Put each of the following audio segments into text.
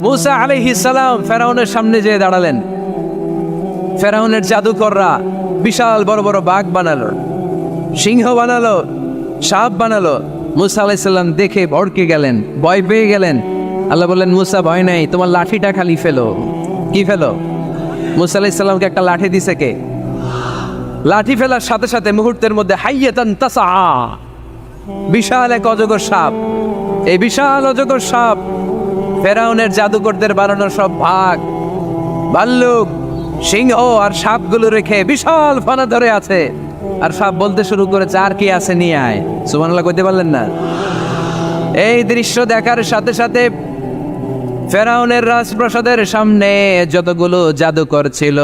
মূসা আলাইহিস সালাম ফেরাউনের সামনে যেয়ে দাঁড়ালেন। ফেরাউনের জাদুকররা বিশাল বড় বড় বাঘ বানালো, সিংহ বানালো, সাপ বানালো। মূসা আলাইহিস সালাম দেখে ভড়কে গেলেন, ভয় পেয়ে গেলেন। আল্লাহ বললেন, মূসা ভয় নাই, তোমার লাঠিটা খালি ফেলো। কি ফেলো? মূসা আলাইহিস সালামকে একটা লাঠি দিছে কে? লাঠি ফেলার সাথে সাথে মুহূর্তের মধ্যে হাইয়াতান তাসআ, বিশাল এক অজগর সাপ। এই বিশাল অজগর সাপ ফেরাউনের জাদুকরদের বানানো সব বাঘ, ভাল্লুক, সিংহ আর সাপগুলো রেখে বিশাল ফানা ধরে আছে। আর সাপ বলতে শুরু করেছে, আর কি আছে নিয়ে আয়। সুবহানাল্লাহ কইতে পারলেন না? এই দৃশ্য দেখার সাথে সাথে ফেরাউনের রাজপ্রাসাদের সামনে যতগুলো জাদুকর ছিল,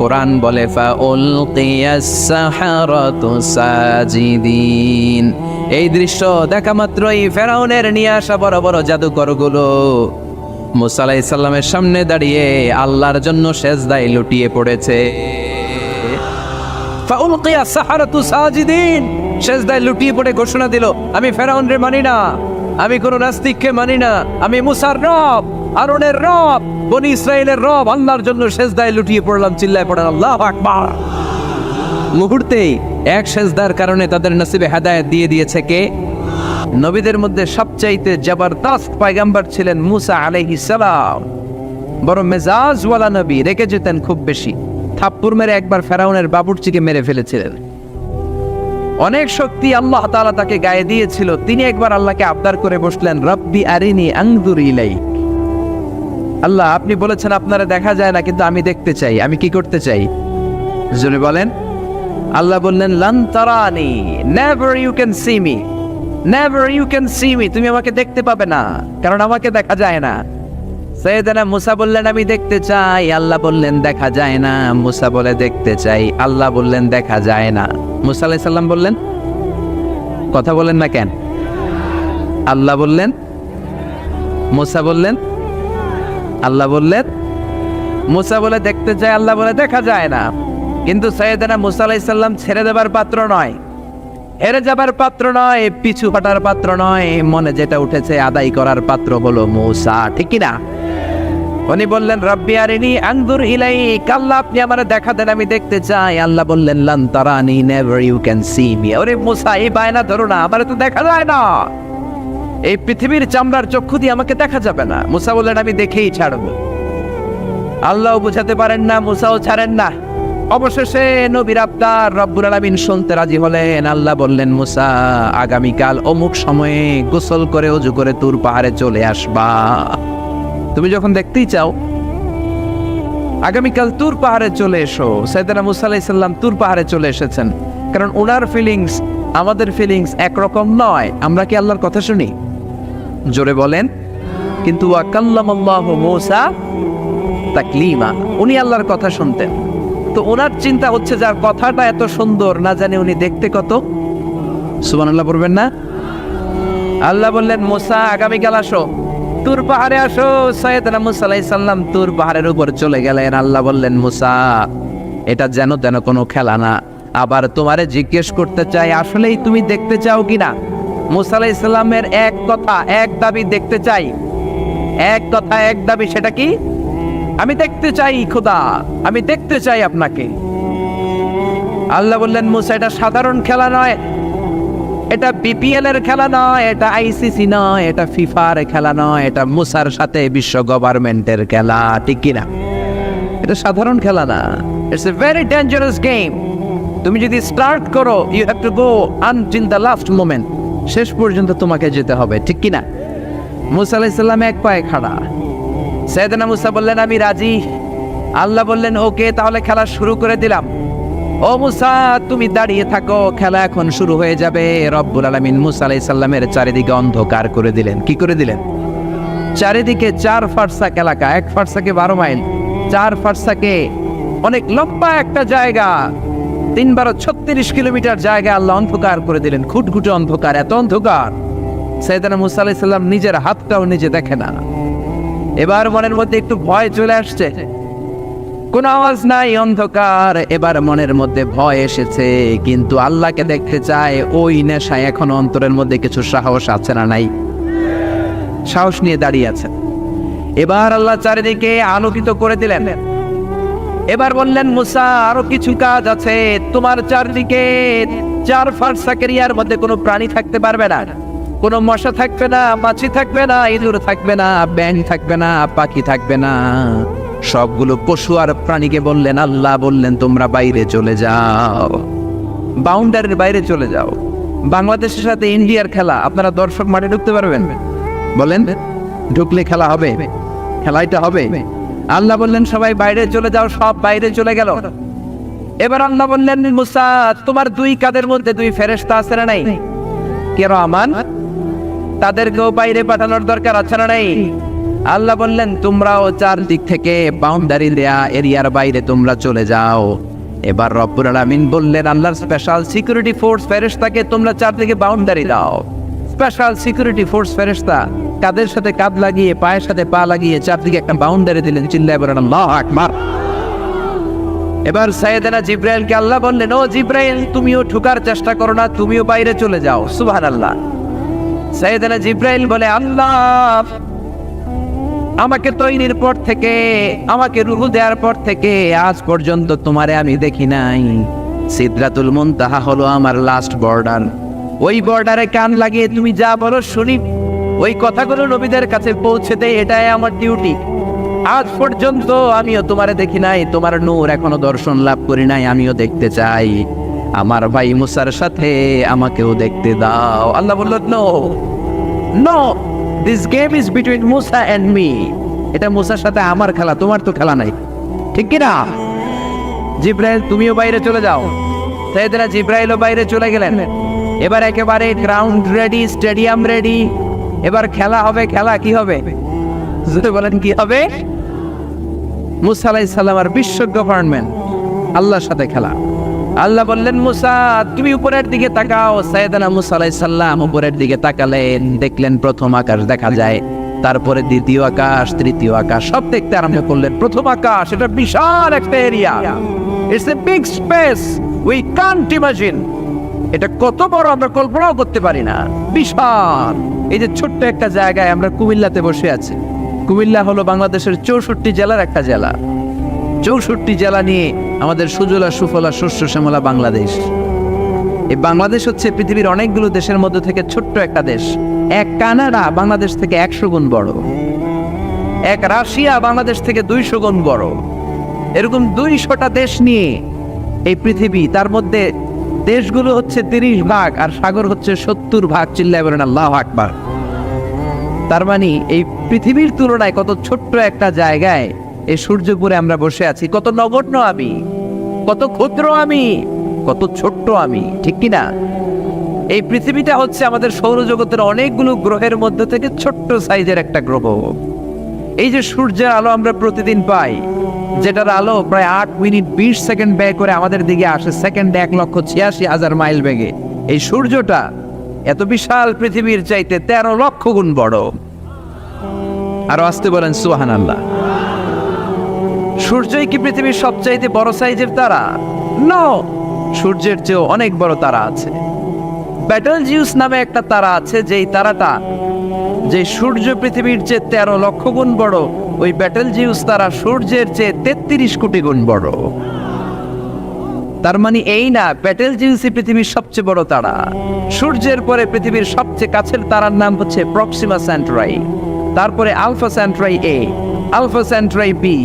কোরআন বলে ফাউলকিয়াস সাহারাতু সাজিদিন। এই দৃশ্য দেখা মাত্রই ফেরাউনের নিয়ে আসা বড় বড় জাদুকরগুলো মূসা আলাইহিস সালামের সামনে দাঁড়িয়ে আল্লাহর জন্য সেজদায় লুটিয়ে পড়েছে। ফাউলকিয়াস সাহারাতু সাজিদিন, সেজদায় লুটিয়ে পড়ে ঘোষণা দিল, আমি ফেরাউনরে মানি না, আমি কোন নাস্তিককে মানি না, আমি মুসার রব, হারুনের রব, বনি ইসরাইলের রব, আল্লাহর জন্য সেজদায় লুটিয়ে পড়লাম। চিল্লায় পড়েন আল্লাহু আকবার। মুহূর্তেই এক সেজদার কারণে তাদের নসিবে হেদায়েত দিয়ে দিয়েছে কে? নবীদের মধ্যে সবচাইতে জবরদস্ত পয়গম্বর ছিলেন মুসা আলাইহিস সালাম। বড় মেজাজওয়ালা নবী, রেগে যেতেন খুব বেশি। থাপ্পড় মেরে একবার ফেরাউনের বাবুর্চিকে মেরে ফেলেছিলেন। অনেক শক্তি আল্লাহ তাআলা তাকে গায়ে দিয়েছিল। তিনি একবার আল্লাহকে আবদার করে বসলেন, রব্বি আরিনি আনজুর ইলাইক। আল্লাহ, আপনি বলেছেন আপনারা দেখা যায় না, কিন্তু আমি দেখতে চাই। আমি কি করতে চাই? জোরে বলেন। আল্লাহ বললেন, লান তারানি, never you can see me, never you can see me. তুমি আমাকে দেখতে পাবে না, কারণ আমাকে দেখা যায় না। সাইয়েদনা মুসা বললেন, আমি দেখতে চাই। আল্লাহ বললেন, দেখা যায় না। মুসা বলে, দেখতে চাই। আল্লাহ বললেন, দেখা যায় না। মুসা আলাইহিস সালাম বললেন, কথা বলেন না কেন? আল্লাহ বললেন, মুসা বললেন, আল্লাহ বললেন। মুসা বলে দেখতে চাই, আল্লাহ বলে দেখা যায় না। কিন্তু সাইয়েদনা মুসা আলাইহিস সালাম ছেড়ে দেবার পাত্র নয়, হেরে যাবার পাত্র নয়, পিছু হটার পাত্র নয়। মনে যেটা উঠেছে আদায় করার পাত্র হলো মুসা, ঠিক কি না? উনি বললেন, রব্বি আরিনি আনজুর ইলাইক। আল্লাহ, আপনি আমারে দেখা দেন, আমি দেখতে চাই। আল্লাহ বললেন, লান তারানি, never you can see me. ওরে মুসা, এই বায়না ধরো না, আমারে তো দেখা যায় না। এই পৃথিবীর চামড়ার চক্ষু দিয়ে আমাকে দেখা যাবে না। মুসা বললেন, আমি দেখেই ছাড়বো। আল্লাহও বুঝাতে পারেন না, মুসাও ছাড়েন না। অবশেষে নবীর আবদার রব্বুল আলামিন শুনতে রাজি হলেন। আল্লাহ বললেন, মুসা, আগামীকাল অমুক সময়ে গোসল করে ওযু করে তুর পাহাড়ে চলে আসবা। তুমি যখন দেখতেই চাও, আগামীকাল তুর পাহাড়ে চলে এসো। সাইয়েদনা মুসা আলাইহিস সালাম তুর পাহাড়ে চলে এসেছেন, কারণ ওনার ফিলিংস আমাদের ফিলিংস একরকম নয়। আমরা কি আল্লাহর কথা শুনি? জোরে বলেন। কিন্তু ওয়া কাল্লামাল্লাহু মুসা তাকলিমা, উনি আল্লাহর কথা শুনতেন। তো ওনার চিন্তা হচ্ছে, যার কথাটা এত সুন্দর, না জানে উনি দেখতে কত। সুবহানাল্লাহ পড়বেন না? আল্লাহ বললেন, মুসা, আগামীকাল আসো, তুর পাহাড়ে আসো। সাইয়েদনা মুসা আলাইহিস সালাম তুর পাহাড়ের উপর চলে গেলেন। আল্লাহ বললেন, মুসা, এটা যেন তেন কোনো খেলা না। আবার তোমারে জিজ্ঞেস করতে চাই, আসলেই তুমি দেখতে চাও কিনা? মুসা আলাইহিস সালামের এক কথা এক দাবি, দেখতে চাই। এক কথা এক দাবি, সেটা কি? আমি দেখতে চাই খোদা, আমি দেখতে চাই আপনাকে। আল্লাহ বললেন, মুসা, এটা সাধারণ খেলা নয়, এটা বিপিএল এর খেলা নয়, এটা আইসিসি নয়, এটা ফিফার খেলা নয়, এটা মুসার সাথে বিশ্ব গভর্নমেন্টের খেলা, ঠিক কিনা? এটা সাধারণ খেলা না। It's a very dangerous game. তুমি যদি স্টার্ট করো, you have to go until the last moment. শেষ পর্যন্ত তোমাকে যেতে হবে, ঠিক কিনা? মুসা আলাইহিস সালাম এক পায়ে খাড়া। সাইয়েদনা মুসা বললেন, আমি রাজি। আল্লাহ বললেন, ওকে, তাহলে খেলা শুরু করে দিলাম। ও মুসা, তুমি দাঁড়িয়ে থাকো, খেলা এখন শুরু হয়ে যাবে। রব্বুল আলামিন মুসা আলাইহিস সালামের চারিদিকে অন্ধকার করে দিলেন। কি করে দিলেন? চারিদিকে 4 ফারসাক এলাকা, 1 ফারসাকে 12 মাইল, 4 ফারসাকে অনেক লম্বা একটা জায়গা, 3 × 36 কিলোমিটার জায়গা আল্লাহ অন্ধকার করে দিলেন। খুটখুটে অন্ধকার, এত অন্ধকার সাইয়েদনা মুসা আলাইহিস সালাম নিজের হাতটাও নিজে দেখে না। এবার মনের মধ্যে একটু ভয় চলে আসছে, কোন আওয়াজ নাই, অন্ধকার। এবার মনের মধ্যে ভয় এসেছে, কিন্তু আল্লাহকে দেখতে চায়। ওই নেশায় এখন অন্তরের মধ্যে কিছু সাহস আছে না নাই? সাহস নিয়ে দাঁড়িয়ে আছেন। এবার আল্লাহ চারিদিকে আলোকিত করে দিলেন। এবার বললেন, মুসা আরো কিছু কাজ আছে, তোমার চারদিকে 4 ফারসাক এরিয়ার মধ্যে কোনো প্রাণী থাকতে পারবে না, কোনো মশা থাকবে না, মাছি থাকবে না, ইঁদুর থাকবে না, ব্যাঙ থাকবে না, পাখি থাকবে না। সবগুলো পশু আর প্রাণীকে বললেন, আল্লাহ বললেন তোমরা বাইরে চলে যাও, বাউন্ডারির বাইরে চলে যাও। বাংলাদেশের সাথে ইন্ডিয়ার খেলা, আপনারা দর্শক মাঠে ঢুকতে পারবেন? বলেন, ঢুকলে খেলা হবে? খেলাইটা হবে? আল্লাহ বললেন সবাই বাইরে চলে যাও, সব বাইরে চলে গেল। এবার আল্লাহ বললেন, মুসা তোমার 2 কাঁধের মধ্যে 2 ফেরেশতা আছে না নাই? কিরামান, তাদেরকেও বাইরে পাঠানোর দরকার আছে না নাই? আল্লাহ বললেন তোমরাও 4 দিক থেকে বাউন্ডারি দেয়া এরিয়ার বাইরে তোমরা চলে যাও। এবার রব্বুল আলামিন বললেন, আল্লাহর স্পেশাল সিকিউরিটি ফোর্স ফেরেশতাকে তোমরা 4 দিকে বাউন্ডারি দাও। স্পেশাল সিকিউরিটি ফোর্স ফেরেশতা কাদের সাথে কাঁধ লাগিয়ে, পায়ের সাথে পা লাগিয়ে 4 দিকে একটা বাউন্ডারি দিলেন। চিল্লায় বলেন আল্লাহু আকবার। এবার সাইয়েদনা জিব্রাইলকে আল্লাহ বললেন, ও জিব্রাইল তুমিও ঢোকার চেষ্টা করো না, তুমিও বাইরে চলে যাও। সুবহানাল্লাহ। সাইয়েদনা জিব্রাইল বলে, আল্লাহ আমাকে তৈরির পর থেকে, আমাকে রূহ দেওয়ার পর থেকে আজ পর্যন্ত তোমারে আমি দেখি নাই। সিদরাতুল মুনতাহা হলো আমার লাস্ট বর্ডার। ওই বর্ডারে কান লাগিয়ে তুমি যা বলো শুনি, ওই কথাগুলো নবীদের কাছে পৌঁছে দেয়, এটাই আমার ডিউটি। আজ পর্যন্ত আমিও তোমারে দেখি নাই, তোমার নূর এখনো দর্শন লাভ করি নাই, আমিও দেখতে চাই। আমার ভাই মুসার সাথে আমাকেও দেখতে দাও। আল্লাহ বলল, no no, this game is between মুসা এন্ড মি। এটা মুসার সাথে আমার খেলা, তোমার তো খেলা নাই, ঠিক কি না? জিব্রাইল তুমিও বাইরে চলে যাও। সাইয়েদনা জিব্রাইলও বাইরে চলে গেলেন। এবার একেবারে গ্রাউন্ড রেডি, স্টেডিয়াম রেডি। এবার খেলা হবে। খেলা কি হবে? যদি বলেন কি হবে? মুসা আলাইহিস সালাম আর বিশ্ব গভর্নমেন্ট, আল্লাহর সাথে খেলা। আল্লাহ বললেন, মুসা তুমি উপরের দিকে তাকাও। সাইয়েদনা মুসা আলাইহিস সালাম উপরের দিকে তাকালেন, দেখলেন প্রথম আকাশ দেখা যায়, তারপরে দ্বিতীয় আকাশ, তৃতীয় আকাশ, সব দেখতে আরম্ভ করলেন। প্রথম আকাশ, এটা বিশাল একটা area, it's a big space, we can't imagine. এটা কত বড় আমরা কল্পনাও করতে পারি না, বিশাল। এই যে ছোট্ট একটা জায়গায় আমরা কুমিল্লাতে বসে আছি। কুমিল্লা হলো বাংলাদেশের 64 জেলার একটা জেলা। 64 জেলা নিয়ে আমাদের সুজলা সুফলা শস্য শ্যামলা বাংলাদেশ। এই বাংলাদেশ হচ্ছে পৃথিবীর অনেকগুলো দেশের মধ্যে থেকে ছোট্ট একটা দেশ। এক কানাডা বাংলাদেশ থেকে 100 গুণ বড়, এক রাশিয়া বাংলাদেশ থেকে 200 গুণ বড়। এরকম 200টা দেশ নিয়ে এই পৃথিবী, তার মধ্যে দেশগুলো হচ্ছে 30 ভাগ আর সাগর হচ্ছে 70 ভাগ। চিল্লায় বলেন আল্লাহু আকবার। তার মানে এই পৃথিবীর তুলনায় কত ছোট্ট একটা জায়গায় এই সূর্যপুরে আমরা বসে আছি। কত নগণ্য আমি, কত ক্ষুদ্র আমি, কত ছোট্ট আমি, ঠিক কিনা? এই পৃথিবীটা হচ্ছে আমাদের সৌরজগতের অনেকগুলো গ্রহের মধ্যে থেকে ছোট্ট সাইজের একটা গ্রহ। এই যে সূর্যের আলো আমরা প্রতিদিন পাই, যেটার আলো প্রায় 8 মিনিট 20 সেকেন্ড ব্যয় করে আমাদের দিকে আসে, সেকেন্ডে 1,86,000 মাইল বেগে। এই সূর্যটা এত বিশাল পৃথিবীর চাইতে 13 লক্ষ গুণ বড়। আরো আসতে বলেন সুবহানাল্লাহ। সূর্যই কি পৃথিবীর সবচাইতে বড় সাইজের তারা? নো, সূর্যের চেয়েও অনেক বড় তারা আছে। ব্যাটেলজিউস নামে একটা তারা আছে, যেই তারাটা, যে সূর্য পৃথিবীর চেয়ে 13 লক্ষ গুণ বড়, ওই ব্যাটেলজিউস তারা সূর্যের চেয়ে 33 কোটি গুণ বড়। তার মানে এই না ব্যাটেলজিউসই পৃথিবীর সবচেয়ে বড় তারা। সূর্যের পরে পৃথিবীর সবচেয়ে কাছের তারার নাম হচ্ছে প্রক্সিমা সেন্টরাই, তারপরে আলফা সেন্টরাই এ, আলফা সেন্টরাই বি,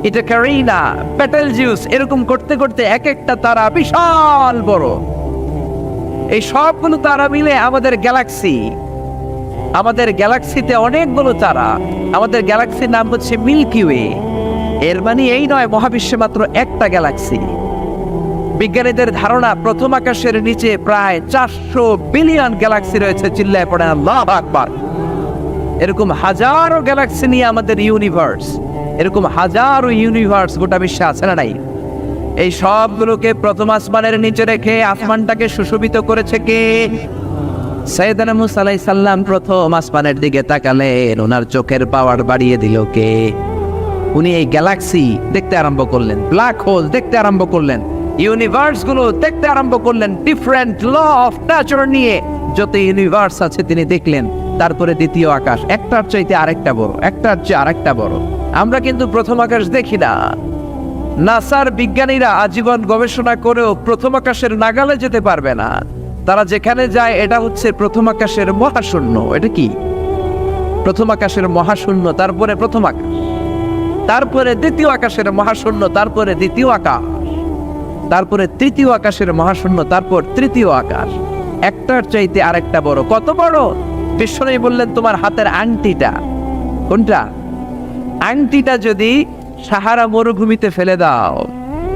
এটা ক্যারিনা, ব্যাটেলজিউস, এরকম করতে করতে এক একটা তারা বিশাল বড়। এই সবগুলো তারা মিলে আমাদের গ্যালাক্সি। আমাদের গ্যালাক্সিতে অনেকগুলো তারা। আমাদের গ্যালাক্সির নাম হচ্ছে মিল্কি ওয়ে। এর মানে এই নয় মহাবিশ্বে মাত্র একটা গ্যালাক্সি। বিজ্ঞানীদের ধারণা প্রথম আকাশের নিচে প্রায় 400 বিলিয়ন গ্যালাক্সি রয়েছে। চিল্লায় পড়েন আল্লাহু আকবার। এরকম হাজারো গ্যালাক্সি নিয়ে আমাদের ইউনিভার্স, এরকম হাজারো ইউনিভার্স গোটা বিশ্বে আছে না নাই? এই সবগুলোকে প্রথম আসমানের নিচে রেখে আসমানটাকে সুশোভিত করেছে কে? সাইয়েদনা মুসা আলাইহিস সালাম প্রথম আসমানের দিকে তাকালেন, ওনার চোখের পাওয়ার বাড়িয়ে দিল কে? উনি এই গ্যালাক্সি দেখতে আরম্ভ করলেন, ব্ল্যাক হোল দেখতে আরম্ভ করলেন, ইউনিভার্স গুলো দেখতে আরম্ভ করলেন। ডিফারেন্ট ল অফ নেচার নিয়ে যত ইউনিভার্স আছে তিনি দেখলেন। তারপরে দ্বিতীয় আকাশ, একটার চাইতে আরেকটা বড়, একটার চেয়ে আরেকটা বড়। আমরা কিন্তু প্রথম আকাশ দেখি না। নাসার বিজ্ঞানীরা আজীবন গবেষণা করেও প্রথম আকাশের নাগালে যেতে পারবে না। তারা যেখানে যায় এটা হচ্ছে প্রথম আকাশের মহাশূন্য। এটা কি? প্রথম আকাশের মহাশূন্য, তারপরে প্রথম আকাশ, তারপরে দ্বিতীয় আকাশের মহাশূন্য, তারপরে দ্বিতীয় আকাশ, তারপরে তৃতীয় আকাশের মহাশূন্য, তারপর তৃতীয় আকাশ। একটার চাইতে আরেকটা বড়। কত বড়? বিশ্বনবী বললেন তোমার হাতের আংটিটা, কোনটা? আংটিটা যদি সাহারা মরুভূমিতে ফেলে দাও,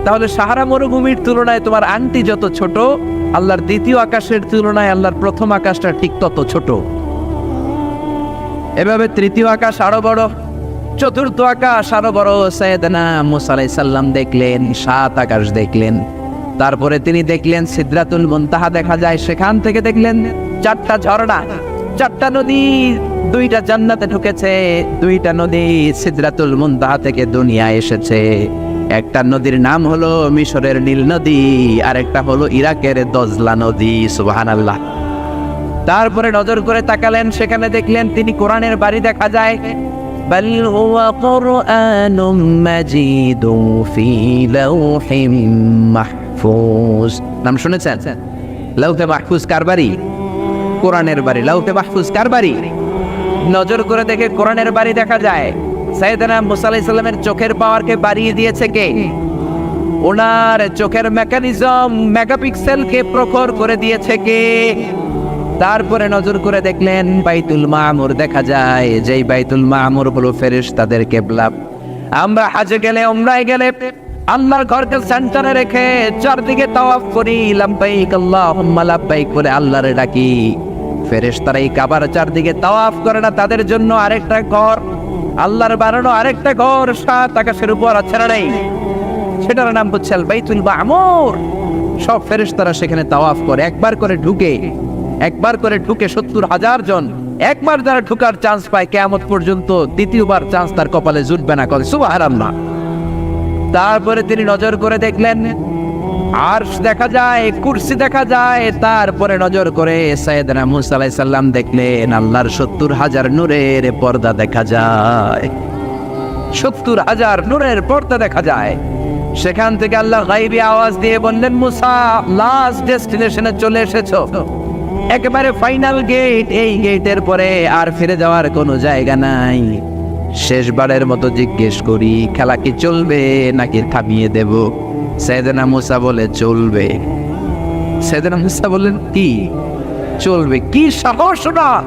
তাহলে সাহারা মরুভূমির তুলনায় তোমার আংটি যত ছোট, আল্লাহর দ্বিতীয় আকাশের তুলনায় আল্লাহর প্রথম আকাশটা ঠিক তত ছোট। এভাবে তৃতীয় আকাশ আরো বড়, চতুর্থ আকাশ আরো বড়। সাইয়েদনা মুসা আলাইহিস সালাম দেখলেন 7 আকাশ দেখলেন। তারপরে তিনি দেখলেন সিদরাতুল মুনতাহা দেখা যায়, সেখান থেকে দেখলেন 4টা ঝর্ণা, 4টা নদী, 2টা জান্নাতে ঢুকেছে, 2টা নদী সিদরাতুল মুনতাহা থেকে দুনিয়ায় এসেছে। একটা নদীর নাম হলো মিশরের নীল নদী, আর একটা হলো ইরাকের দজলা নদী। সুবহানাল্লাহ। তারপরে নজর করে তাকালেন, সেখানে দেখলেন তিনি কোরআনের বাড়ি দেখা যায়। বাল হুয়া কুরআনুম মাজিদুন ফি লাওহিম মাহফুজ। নাম শুনেছেন? লাউহে মাহফুজ কার বাড়ি? কোরআনের বাড়ি। লাউহে মাহফুজ কার বাড়ি? নজর করে দেখে কোরআনের বাড়ি দেখা যায়। সাইয়েদনা মুসা আলাইহিস সালামের চোখের পাওয়ারকে বাড়িয়ে দিয়েছে কে? ওনার চোখের মেকানিজম, মেগাপিক্সেলকে প্রখর করে দিয়েছে কে? তারপরে নজর করে দেখলেন বাইতুল মামুর দেখা যায়, যেই বাইতুল মামুর হলো ফেরেশতাদের কিবলা। আমরা হজে গেলে, উমরায় গেলে আল্লাহর ঘরকে সেন্টারে রেখে চারদিকে তাওয়াফ করি, লাব্বাইক আল্লাহুম্মা লাব্বাইক বলে আল্লাহরে ডাকি। ফেরেশতারা এই কাবার চারদিকে তাওয়াফ করে না, তাদের জন্য আরেকটা ঘর, আল্লাহর বানানো আরেকটা ঘর 7 আকাশের উপর আছে না নেই? সেটার নাম হচ্ছে আল বাইতুল মামুর। সব ফেরেশতারা সেখানে তাওয়াফ করে, একবার করে ঢুকে 70,000 জন। একবার যারা ঢুকার চান্স পায়, কিয়ামত পর্যন্ত দ্বিতীয়বার চান্স তার কপালে জুটবে না। করে সুবহানাল্লাহ। তারপরে তিনি নজর করে দেখলেন আরশ দেখা যায়, কুরসি দেখা যায়। তারপরে নজর করে সাইয়েদনা মুসা আলাইহিস সালাম দেখলেন আল্লাহর 70,000 নূরের পর্দা দেখা যায়। 70,000 নূরের পর্দা দেখা যায়। সেখান থেকে আল্লাহ গায়বী আওয়াজ দিয়ে বললেন, মুসা লাস্ট ডেস্টিনেশনে চলে এসেছো, একেবারে ফাইনাল গেট। এই গেটের পরে আর ফিরে যাওয়ার কোনো জায়গা নাই। শেষবারের মতো জিজ্ঞেস করি, খেলা কি চলবে নাকি থামিয়ে দেব? সাইয়েদনা মুসা বলে চলবে। সাইয়েদনা মুসা বললেন কি চলবে? কি সাহস ওনার,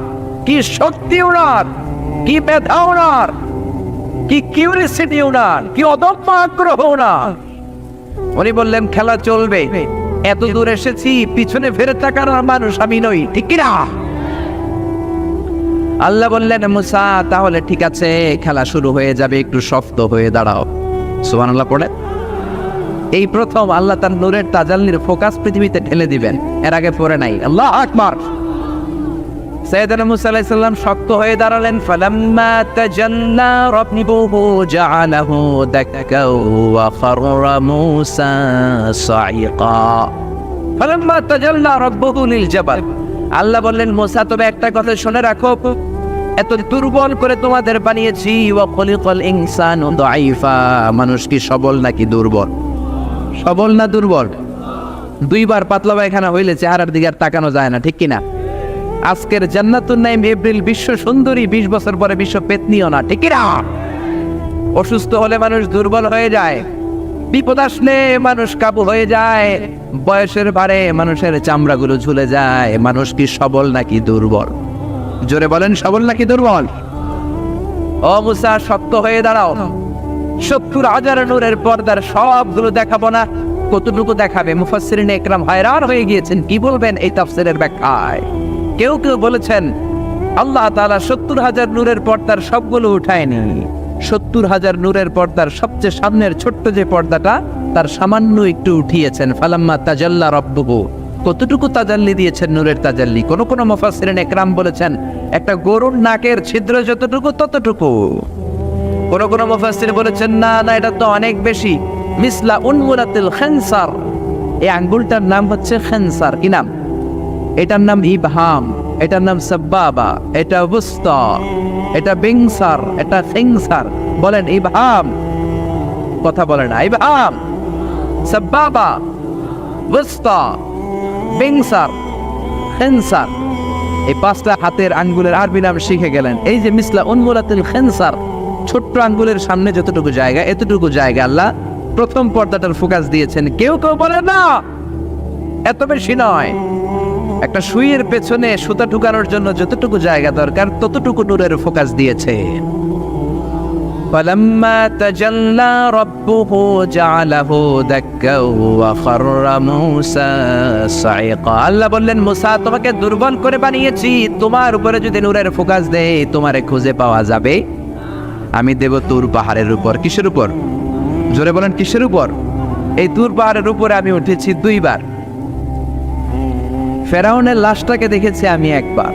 কি শক্তি ওনার, কি মেধা ওনার, কি কিউরিসিটি ওনার, কি অদম্য আগ্রহ ওনার। উনি বললেন খেলা চলবে। এত দূর এসেছি, পিছনে ফিরে তাকানোর মানুষ আমি নই, ঠিক কিনা? আল্লাহ বললেন মুসা তাহলে ঠিক আছে, খেলা শুরু হয়ে যাবে, একটু শক্ত হয়ে দাঁড়াও। সুবহানাল্লাহ পড়ে। এই প্রথম আল্লাহ তার নূরের তাজাল্লির ফোকাস পৃথিবীতে ঢেলে দিবেন, এর আগে পড়ে নাই। আল্লাহু আকবার। সাইয়েদনা মুসা আলাইহিস সালাম শক্ত হয়ে দাঁড়ালেন। ফালাম্মা তাজাল্লা রাব্বুহু জাআলাহু দাক্কাও ওয়া খাররা মুসা সাইকা। ফালাম্মা তাজাল্লা রাব্বুহু লিল জাবাল। আল্লাহ বললেন মুসা তুমি একটা কথা শুনে রাখো, এত দুর্বল করে তোমাদের বানিয়েছি। ওয়া খলিকাল ইনসানু দাঈফা। মানুষ কি সবল নাকি দুর্বল? সবল না দুর্বল? 2বার পাতলা পায়খানা হইলে চেহারার দিকে আর তাকানো যায় না, ঠিক কিনা? আজকের জান্নাতুন নাইম এপ্রিল বিশ্ব সুন্দরী, 20 বছর পরে বিশ্ব পেতনিও না, ঠিক কিনা? অসুস্থ হলে মানুষ দুর্বল হয়ে যায়, বিপদ আসলে মানুষ কাবু হয়ে যায়, বয়সের ভারে মানুষের চামড়াগুলো ঝুলে যায়। মানুষ কি সবল নাকি দুর্বল? জোরে বলেন, সবল নাকি দুর্বল? ও মুসা শক্ত হয়ে দাঁড়াও। 70,000 নূরের পর্দার সবগুলো দেখাবো না, কতটুকু দেখাবে? মুফাসসিরিন ইকরাম hayran হয়ে গিয়েছেন, কি বলবেন এই তাফসীরের ব্যাখ্যায়? কেউ কেউ বলেছেন আল্লাহ তাআলা 70,000 নূরের পর্দার সবগুলো উঠায়নি। 70,000 নূরের পর্দার সবচেয়ে সামনের ছোট্ট যে পর্দাটা, তার সামান্য একটু উঠিয়েছেন। ফালাম্মা তাজাল্লা রাব্বুহু। কতটুকু তাজাল্লি দিয়েছেন নূরের তাজাল্লি? কোন কোন মুফাসসিরিন ইকরাম বলেছেন একটা গরুর নাকের ছিদ্র যতটুকু ততটুকু। কোন কোন মুফাসসির বলেছেন না না, এটা তো অনেক বেশি। মিসলা উনমুলাতিল খানসার। এই আঙ্গুলটার নাম হচ্ছে খানসার। কি নাম? এটার নাম ইবহাম। এটার নাম সাব্বাবা, এটা বুস্তা, এটা বিংসার, এটা সিংসার। বলেন ইবহাম, কথা বলে না, ইবহাম, সাব্বাবা, বুস্তা, বিংসার, খিনসার। এই পাঁচটা হাতের আঙ্গুলের আরবি নাম শিখে গেলেন। এই যে মিসলা উনমুলাতুল খিনসার, ছোট্ট আঙ্গুলের সামনে যতটুকু জায়গা, এতটুকু জায়গা আল্লাহ প্রথম পর্দাটার ফোকাস দিয়েছেন। কেউ কেউ বলে না এত বেশি নয়, একটা সুইয়ের পেছনে সুতা ঢুকানোর জন্য যতটুকু জায়গা দরকার ততটুকু নূরের ফোকাস দিয়েছে। فلما تجلى ربه جعله دكا وخر موسى صعقا। আল্লাহ বললেন, মুসা তোমাকে দুর্বল করে বানিয়েছি, তোমার উপরে যদি নূরের ফোকাস দেই তোমারে খুঁজে পাওয়া যাবে। আমি দেব তুর পাহাড়ের উপর। কিসের উপর? জোরে বলেন, কিসের উপর? এই তুর পাহাড়ের উপরে আমি উঠেছি দুইবার। ফেরাউনের লাশটাকে দেখেছি আমি একবার।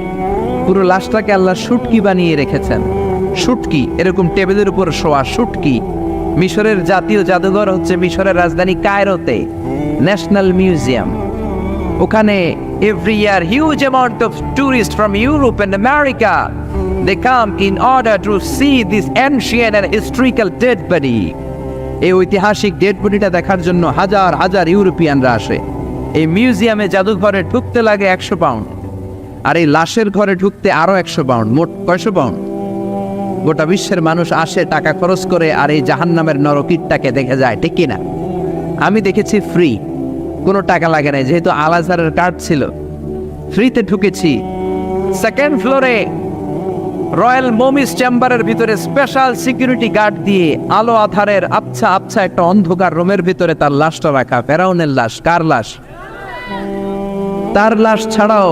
পুরো লাশটাকে আল্লাহ শুটকি বানিয়ে রেখেছেন। শুটকি, এরকম টেবিলের উপর শোয়া শুটকি। মিশরের জাতীয় জাদুঘর হচ্ছে মিশরের রাজধানী কায়রোতে, ন্যাশনাল মিউজিয়াম। ওখানে every year huge amount of tourist from Europe and America they come in order to see this ancient and historical dead body. এই ঐতিহাসিক ডেড বডিটা দেখার জন্য হাজার হাজার ইউরোপিয়ানরা আসে। এই মিউজিয়ামে জাদুঘরে ঢুকতে লাগে 100 পাউন্ড, আর এই লাশের ঘরে ঢুকতে আরো 100 পাউন্ড, মোট 900 পাউন্ড। গোটা বিশ্বের মানুষ আসে টাকা খরচ করে আর এই জাহান্নামের নরকীটটাকে দেখে যায়, ঠিক কিনা? আমি দেখেছি ফ্রি, কোনো টাকা লাগে না, যেহেতু আল আজহারের কার্ড ছিল, ফ্রিতে ঢুকেছি। সেকেন্ড ফ্লোরে রয়্যাল মমিস চেম্বারের ভিতরে স্পেশাল সিকিউরিটি গার্ড দিয়ে আলো আধারের আবছা আবছা একটা অন্ধকার রুমের ভিতরে তার লাশটা রাখা। ফেরাউনের লাশ। কার লাশ? তার লাশ ছাড়াও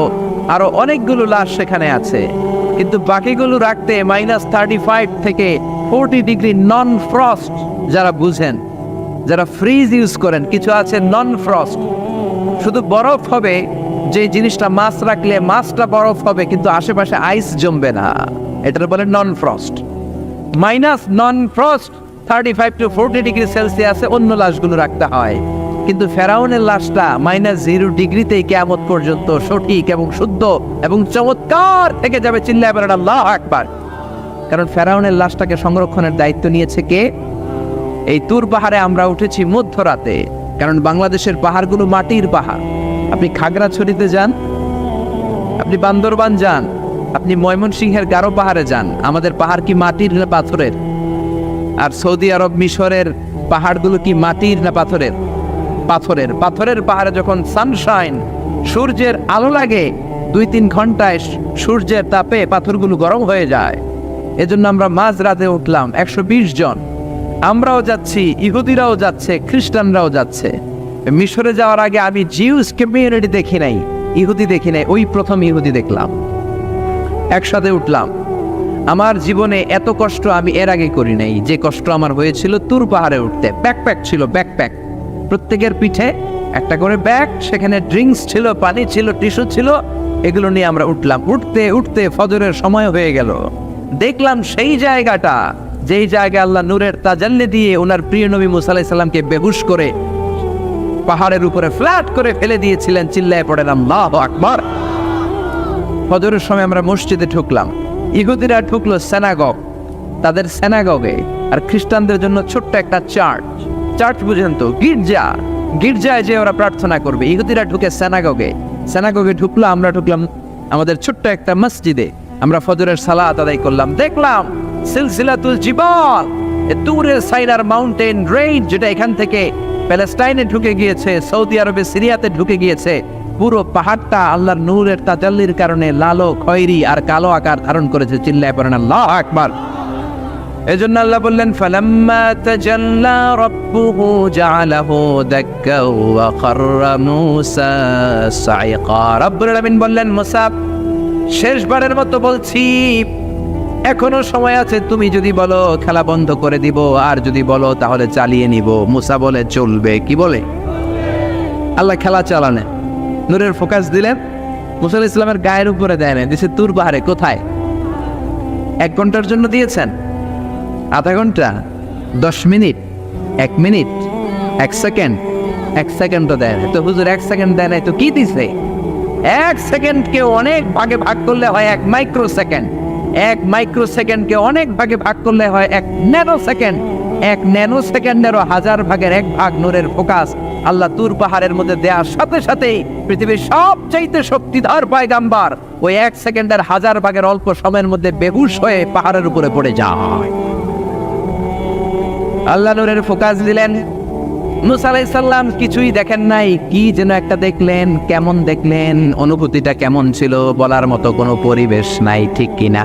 আরো অনেকগুলো লাশ সেখানে আছে, কিন্তু বাকিগুলো রাখতে -35 থেকে 40 ডিগ্রি নন ফ্রস্ট। যারা বুঝেন, যারা ফ্রিজ ইউজ করেন, কিছু আছে নন ফ্রস্ট, শুধু বরফ হবে, যে জিনিসটা মাছ রাখলে মাছটা বরফ হবে কিন্তু আশেপাশে আইস জমবে না, এটার বলে non frost. Non frost 35 to 40 degree সেলসিয়াসে অন্য লাশগুলো রাখতে হয়, কিন্তু ফেরাউনের লাশটা -0 ডিগ্রিতেই কিয়ামত পর্যন্ত সঠিক এবং শুদ্ধ এবং চমৎকার থেকে যাবে। চিল্লায় বলেন আল্লাহু আকবার। কারণ ফেরাউনের লাশটাকে সংরক্ষণের দায়িত্ব নিয়েছে কে? এই তুর পাহাড়ে আমরা উঠেছি মধ্যরাতে, কারণ বাংলাদেশের পাহাড়গুলো মাটির পাহাড়। আপনি খাগড়াছড়িতে যান, আপনি বান্দরবান যান, আপনি ময়মনসিংহের গারো পাহাড়ে যান, আমাদের পাহাড় কি মাটির না পাথরের? আর সৌদি আরব মিশরের পাহাড়গুলো কি মাটির না পাথরের? পাথরের। পাথরের পাহাড়ে যখন সানশাইন, সূর্যের আলো লাগে, 2-3 ঘন্টায় সূর্যের তাপে পাথরগুলো গরম হয়ে যায়। এজন্য আমরা মাঝ রাতে উঠলাম 120 জন। আমরাও যাচ্ছি, ইহুদিরাও যাচ্ছে, খ্রিস্টানরাও যাচ্ছে। মিশরে যাওয়ার আগে আমি জিউস কমিউনিটি দেখি নাই, ইহুদি দেখি নাই, ওই প্রথম ইহুদি দেখলাম। একসাথে উঠলাম। আমার জীবনে এত কষ্ট আমি এর আগে করি নাই, যে কষ্ট আমার হয়েছিল তুর পাহাড়ে উঠতে। ব্যাকপ্যাক ছিল, ব্যাকপ্যাক, প্রত্যেকের পিঠে একটা করে ব্যাগ, সেখানে ড্রিঙ্কস ছিল, পানি ছিল, টিস্যু ছিল, এগুলো নিয়ে আমরা উঠলাম। উঠতে উঠতে ফজরের সময় হয়ে গেল। দেখলাম সেই জায়গাটা, যেই জায়গায় আল্লাহ নূরের তাজাল্লি দিয়ে ওনার প্রিয় নবী মুসা আলাইহিস সালামকে বেহুশ করে পাহাড়ের উপরে ফ্ল্যাট করে ফেলে দিয়েছিলেন। চিল্লায় পড়েন আল্লাহু আকবার। ফজরের সময় আমরা মসজিদে ঢুকলাম। ইহুদিরা ঢুকলো সিনাগগ, তাদের সিনাগগে, আর খ্রিস্টানদের জন্য ছোট্ট একটা চার্চ। চার্চ বুঝেন তো, গির্জা। গির্জায় যে ওরা প্রার্থনা করবে। ইহুদিরা ঢুকে সিনাগগে। সিনাগগে ঢুকলো, আমরা ঢুকলাম আমাদের ছোট্ট একটা মসজিদে। আমরা ফজরের সালাত আদায় করলাম। দেখলাম সিলসিলাতুল জিবাল, তুরের সাইনার মাউন্টেন রেঞ্জ, যেটা এখান থেকে প্যালেস্টাইনে ঢুকে গিয়েছে, সৌদি আরবে, সিরিয়াতে ঢুকে গিয়েছে। পুরো পাহাড়টা আল্লাহর নূরের তাজাল্লির কারণে লালো, খয়েরি আর কালো আকার ধারণ করেছে। চিল্লায় পড়েন আল্লাহু আকবার। এজন্য আল্লাহ বললেন, ফালাম্মা তাজাল্লা রাব্বুহু জাআলাহু দাক্কা ওয়া খাররা মূসা সাইকা। রব্বুল আলামিন বললেন, মুসা, শেষবারের মতো বলছি, এখনো সময় আছে, তুমি যদি বলো খেলা বন্ধ করে দিব, আর যদি বলো তাহলে চালিয়ে নিব। মুসা বলে চলবে। কি বলে? আল্লাহ খেলা চালানে, নূরের ফোকাস দিলেন। মুসা আলাইহিস সালামের গায়ের উপরে দেয় না, দিছে তুর পাহাড়ে। কোথায়? 1 ঘন্টার জন্য দিয়েছেন, আধা ঘন্টা, 10 মিনিট, 1 মিনিট, 1 সেকেন্ড, 1 সেকেন্ডও দেয় না। তো হুজুর 1 সেকেন্ড দেয় নাই তো কি দিছে? এক সেকেন্ডকে অনেক ভাগে ভাগ করলে হয় 1 মাইক্রো সেকেন্ড, 1 মাইক্রো সেকেন্ডকে অনেক ভাগে ভাগ করলে হয় 1 ন্যানো সেকেন্ড, 1 ন্যানো সেকেন্ডেরও 1000 ভাগের 1 ভাগ নূরের ফোকাস আল্লাহ তুর পাহাড়ের মধ্যে দেওয়ার সাথে সাথেই পৃথিবীর সবচাইতে শক্তিধর পয়গাম্বার ওই 1 সেকেন্ডের 1000 ভাগের অল্প সময়ের মধ্যে বেহুশ হয়ে পাহাড়ের উপরে পড়ে যায়। আল্লাহ নূরের ফোকাস দিলেন। মুসা আলাইহিস সালাম কিছুই দেখেন নাই, কি যেন একটা দেখলেন। কেমন দেখলেন, অনুভূতিটা কেমন ছিল বলার মতো কোনো পরিবেশ নাই, ঠিক কিনা?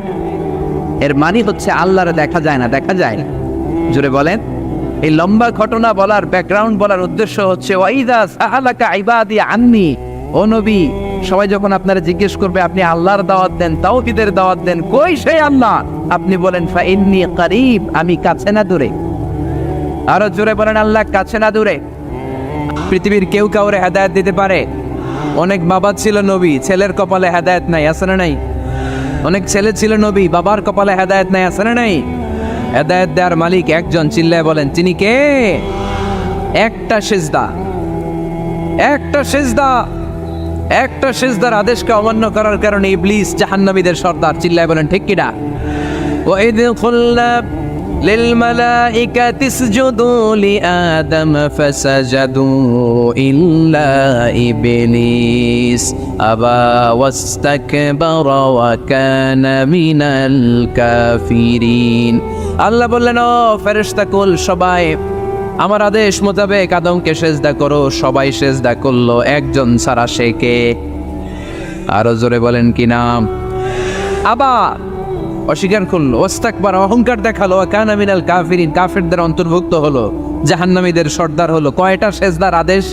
এর মানে হচ্ছে আল্লাহর দেখা যায় না, দেখা যায়। জোরে বলেন। এই লম্বা ঘটনা বলার, ব্যাকগ্রাউন্ড বলার উদ্দেশ্য হচ্ছে ওয়াইদা সাহালাকা ইবাদি আন্নি, ও নবী, সবাই যখন আপনারা জিজ্ঞেস করবে আপনি আল্লাহর দাওয়াত দেন, তাওহীদের দাওয়াত দেন, কই সেই আল্লাহ? আপনি বলেন ফা ইন্নী করিব, আমি কাছে না দূরে। আরো জোরে বলেন আল্লাহ কাছে না দূরে। পৃথিবীর কেউ কাউরে হেদায়েত দিতে পারে? অনেক বাবা ছিল নবী, ছেলের কপালে হেদায়েত নাই, আছে না নাই? অনেক ছেলে ছিল নবী, বাবার কপালে হেদায়েত নাই, আছে না নাই? হেদায়েত দেওয়ার মালিক একজন, চিল্লায় বলেন তিনি কে? একটা সিজদা, একটা সিজদা, একটা সিজদার আদেশকে অমান্য করার কারণে ইবলিস জাহান্নামীদের সর্দার, চিল্লায় বলেন ঠিক কিনা? ওয়াইদ কুল্লা للملائكة اسجدوا لآدم فسجدوا إلا إبليس أبى واستكبر وكان من الكافرين। আল্লাহ বললেন, ও ফেরেশতা কুল সবাই আমার আদেশ মোতাবেক আদমকে সেজদা করো। সবাই সেজদা করলো, একজন ছাড়া, সে কে? আরো জোরে বলেন কি নাম? আবার অস্বীকার করলো, ওয়াস্তাকবার, অহংকার দেখালো, কানা মিনাল কাফিরিন, কাফেরদের অন্তর্ভুক্ত হলো, জাহান্নামীদের সর্দার হলো। কয়টা সেজদার আদেশ?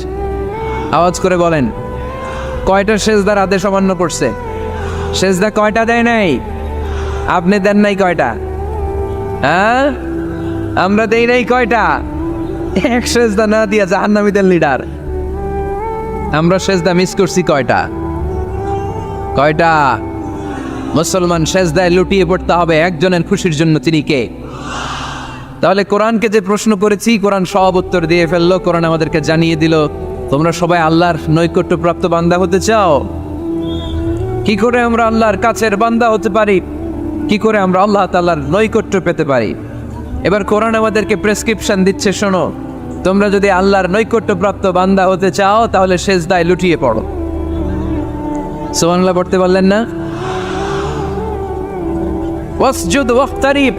আওয়াজ করে বলেন, কয়টা সেজদার আদেশ অমান্য করছে? সেজদা কয়টা দেয় নাই? আপনি দেন নাই কয়টা? হ্যাঁ, আমরা দেই নাই কয়টা? এক সেজদা না দিয়া জাহান্নামীদের লিডার। আমরা সেজদা মিস করছি কয়টা? কয়টা? মুসলমান সেজদায় লুটিয়ে পড়তে হবে একজনের খুশির জন্য, তিনি কে? তাহলে কোরআনকে যে প্রশ্ন করেছি, কোরআন সব উত্তর দিয়ে ফেললো। কোরআন আমাদেরকে জানিয়ে দিল, তোমরা সবাই আল্লাহর নৈকট্যপ্রাপ্ত বান্দা হতে চাও? কি করে আমরা আল্লাহর কাছের বান্দা হতে পারি? কি করে আমরা আল্লাহ তাআলার নৈকট্য পেতে পারি? এবার কোরআন আমাদেরকে প্রেসক্রিপশন দিচ্ছে, শোনো, তোমরা যদি আল্লাহর নৈকট্যপ্রাপ্ত বান্দা হতে চাও তাহলে সেজদায় লুটিয়ে পড়ো। সুবহানাল্লাহ পড়তে পারলেন না? ওয়াসজুদ ওয়াক্তারিব,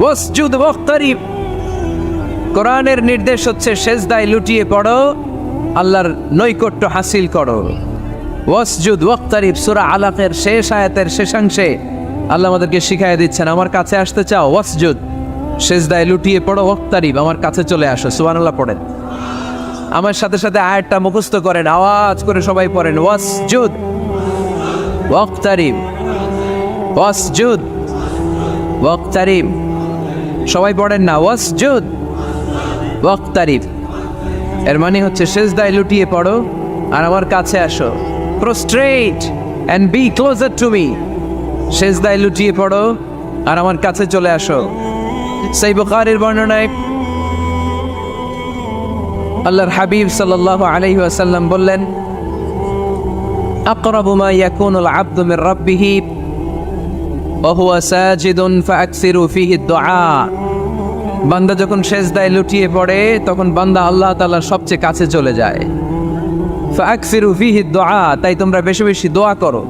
ওয়াসজুদ ওয়াক্তারিব। কোরআনের নির্দেশ হচ্ছে সেজদায় লুটিয়ে পড়ো, আল্লাহর নৈকট্য হাসিল করো। ওয়াসজুদ ওয়াক্তারিব, সূরা আলাকের শেষ আয়াতের শেষাংশে আল্লাহ আমাদেরকে শিখাইয়া দিচ্ছেন, আমার কাছে আসতে চাও, ওয়াসজুদ, সেজদায় লুটিয়ে পড়ো, ওয়াক্তারিব, আমার কাছে চলে আসো। সুবহানাল্লাহ পড়েন। আমার সাথে সাথে আয়াতটা মুখস্থ করেন, আওয়াজ করে সবাই পড়েন, ওয়াসজুদ ওয়াক্তারিব, ওয়াসজুদ ওয়াক্তারিব। সবাই পড়েন না, ওয়াসজুদ ওয়াক্তারিব। এর মানে হচ্ছে সেজদায় লুটিয়ে পড়ো আর আমার কাছে আসো। Prostrate and be closer to me. সেজদায় লুটিয়ে পড়ো আর আমার কাছে চলে আসো। সহিহ বুখারীর বর্ণনায় আল্লাহর হাবিব সাল্লাল্লাহু আলাইহি ওয়াসাল্লাম বললেন, আকরাবু মা ইয়াকুনুল আবদু মির রাব্বিহি ওয়া হুয়া সাজিদুন ফাআকসিরু ফীহি দুআ। বান্দা যখন সেজদায় লুটিয়ে পড়ে তখন বান্দা আল্লাহ তাআলার সবচেয়ে কাছে চলে যায়। ফাআকসিরু ফীহি দুআ, তাই তোমরা বেশি বেশি দোয়া করো।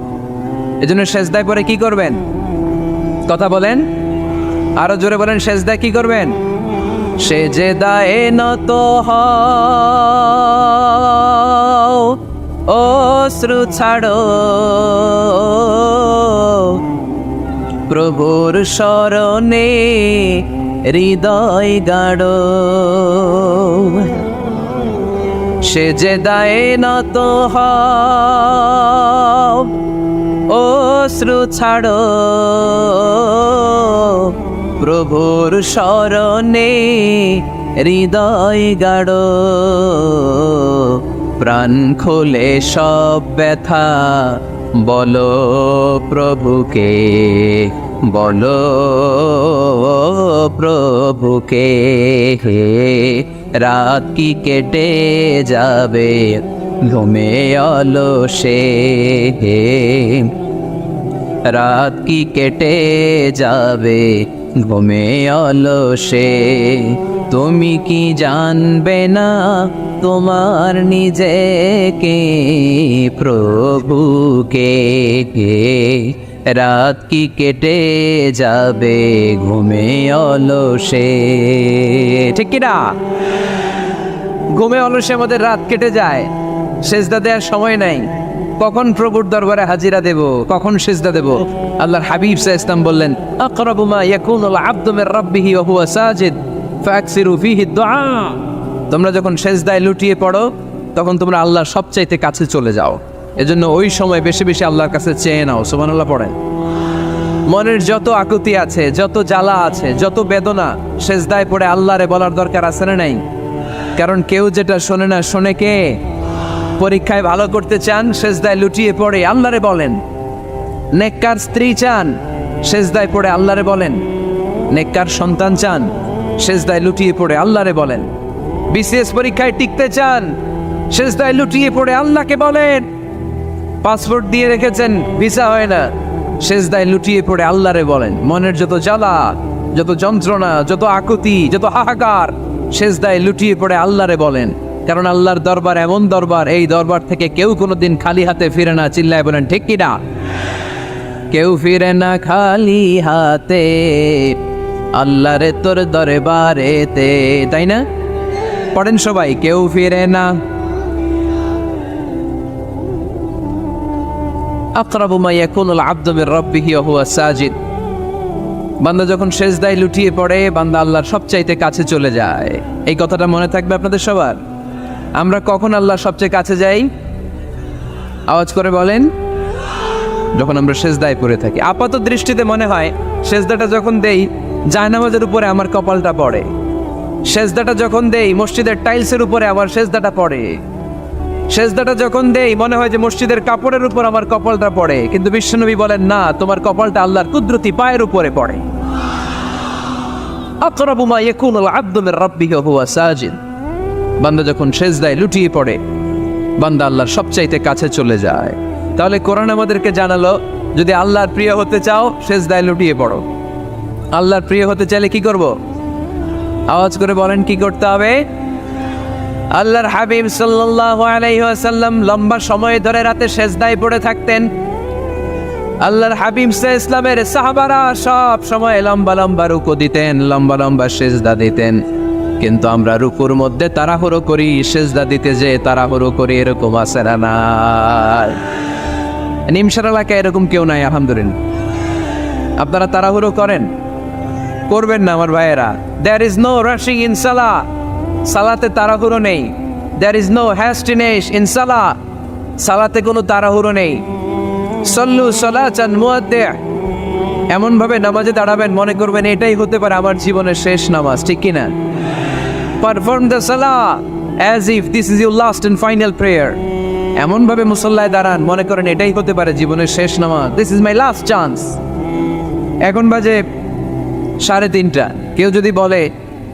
এজন্য সেজদায় পড়ে কি করবেন? কথা বলেন, আরো জোরে বলেন, সেজদায় কি করবেন? সেজদায় নত হও, অশ্রু ছাড়ো, প্রভুর শরণে হৃদয় গাড়ো। সেজদায় নত হও, অশ্রু ছাড়ো, প্রভুর শরণে হৃদয় গাড়ো। প্রাণ খুলে সব ব্যথা বলো প্রভুকে, বলো প্রভুকে। রাত কি কেটে যাবে ঘুমে অলসে, রাত কি কেটে যাবে ঘুমে অলসে। তুমি কি জানবে না তোমার নিজেকে প্রভুকে, রাত কি কেটে যাবে ঘুমে অলসে। ঠিক কিনা? ঘুমে অলসে আমাদের রাত কেটে যায়, সেজদা দেওয়ার সময় নাই। কখন প্রভুর দরবারে হাজিরা দেব, কখন সেজদা দেব? আল্লাহর হাবিব সাল্লাল্লাহু আলাইহি ওয়াসাল্লাম বললেন, আকরাবু মা ইয়াকুনুল আবদু মির রাব্বিহি ওয়া হুয়া সাজিদ ফাকসিরু ফীহি দুআ। তোমরা যখন সেজদায় লুটিয়ে পড়ো তখন তোমরা আল্লাহর সবচাইতে কাছে চলে যাও। এজন্য ওই সময় বেশি বেশি আল্লাহর কাছে চেয়ে নাও। সুবহানাল্লাহ পড়েন। মনের যত আকুতি আছে, যত জ্বালা আছে, যত বেদনা, সেজদায় পড়ে আল্লাহরে বলার দরকার আছে না নাই? কারণ কেউ যেটা শোনে না, শোনে কে? পরীক্ষায় ভালো করতে চান, সেজদায় লুটিয়ে পড়ে আল্লাহরে বলেন। নেককার স্ত্রী চান, সেজদায় পড়ে আল্লাহরে বলেন। নেককার সন্তান চান, সেজদায় লুটিয়ে পড়ে আল্লাহরে বলেন। বিসিএস পরীক্ষায় টিকতে চান, সেজদায় লুটিয়ে পড়ে আল্লাহকে বলেন। পাসপোর্ট দিয়ে রেখেছেন, ভিসা হয় না, সেজদায় লুটিয়ে পড়ে আল্লাহরে বলেন। মনের যত জ্বালা, যত যন্ত্রণা, যত আকুতি, যত হাহাকার, সেজদায় লুটিয়ে পড়ে আল্লাহরে বলেন। কারণ আল্লাহর দরবার এমন দরবার, এই দরবার থেকে কেউ কোনোদিন খালি হাতে ফিরে না। চিল্লায় বলেন ঠিক কিনা? কেউ ফিরে না খালি হাতে আল্লাহরে তোর দরবারেতে, তাই না? পড়েন সবাই, কেউ ফিরে না। আকরাবু মা ইয়াকুনুল আবদু মির রাব্বিহি ওয়া হুয়া সাজিদ। বান্দা যখন সেজদায় লুটিয়ে পড়ে, বান্দা আল্লাহর সবচাইতে কাছে চলে যায়। এই কথাটা মনে থাকবে আপনাদের সবার। আমরা কখন আল্লাহর সবচেয়ে কাছে যাই? আওয়াজ করে বলেন। যখন আমরা সেজদায় পড়ে থাকি। আপাত দৃষ্টিতে মনে হয় সেজদাটা যখন দেই জায়নামাজের উপরে আমার কপালটা পড়ে, সেজদাটা যখন দেই মসজিদের টাইলসের উপরে আমার সেজদাটা পড়ে, সেজদাটা যখন দেই মনে হয় যে মসজিদের কাপড়ের উপর আমার কপালটা পড়ে। কিন্তু বিশ্বনবী বলেন না, তোমার কপালটা আল্লাহর কুদরতি পায়ের উপরে পড়ে। আকরাবু মা ইয়াকুনুল আবদু মির রাব্বিহি ওয়া হুয়া সাজিদ। বান্দা যখন সেজদায় লুটিয়ে পড়ে, বান্দা আল্লাহর সবচাইতে কাছে চলে যায়। তাহলে কোরআন আমাদেরকে জানালো, যদি আল্লাহর প্রিয় হতে চাও সেজদায় লুটিয়ে পড়ো। আল্লাহর প্রিয় হতে চাইলে কি করব? আওয়াজ করে বলেন কি করতে হবে? আল্লাহর হাবিব সাল্লাল্লাহু আলাইহি ওয়াসাল্লাম লম্বা সময় ধরে রাতে সেজদায় পড়ে থাকতেন। আল্লাহর হাবিব ইসলামের সাহাবারা সব সময় লম্বা লম্বা রুকু দিতেন, লম্বা লম্বা সেজদা দিতেন। কিন্তু আমরা রুকুর মধ্যে তাড়াহুড়ো করি, সেজদা দিতে যে তাড়াহুড়ো করি, এরকম আছে না? নাই। নিমসার এলাকায় এরকম কেউ নাই আলহামদুলিল্লাহ। আপনারা তাড়াহুড়ো করেন? করবেন না আমার ভাইয়েরা। There is no rushing in salah. সালাতে তাড়াহুড়ো নেই। There is no hastiness in salah. সালাতে কোনো তাড়াহুড়ো নেই। সল্লু সালাতান মুআদ্দি'। এমন ভাবে নামাজে দাঁড়াবেন মনে করবেন এটাই হতে পারে আমার জীবনের শেষ নামাজ, ঠিক কিনা? Perform the salah as if this is your last and final prayer. এমন ভাবে মুসল্লায় দাঁড়ান মনে করেন এটাই হতে পারে জীবনের শেষ নামাজ। This is my last chance. এখন বাজে 3:30। কেউ যদি বলে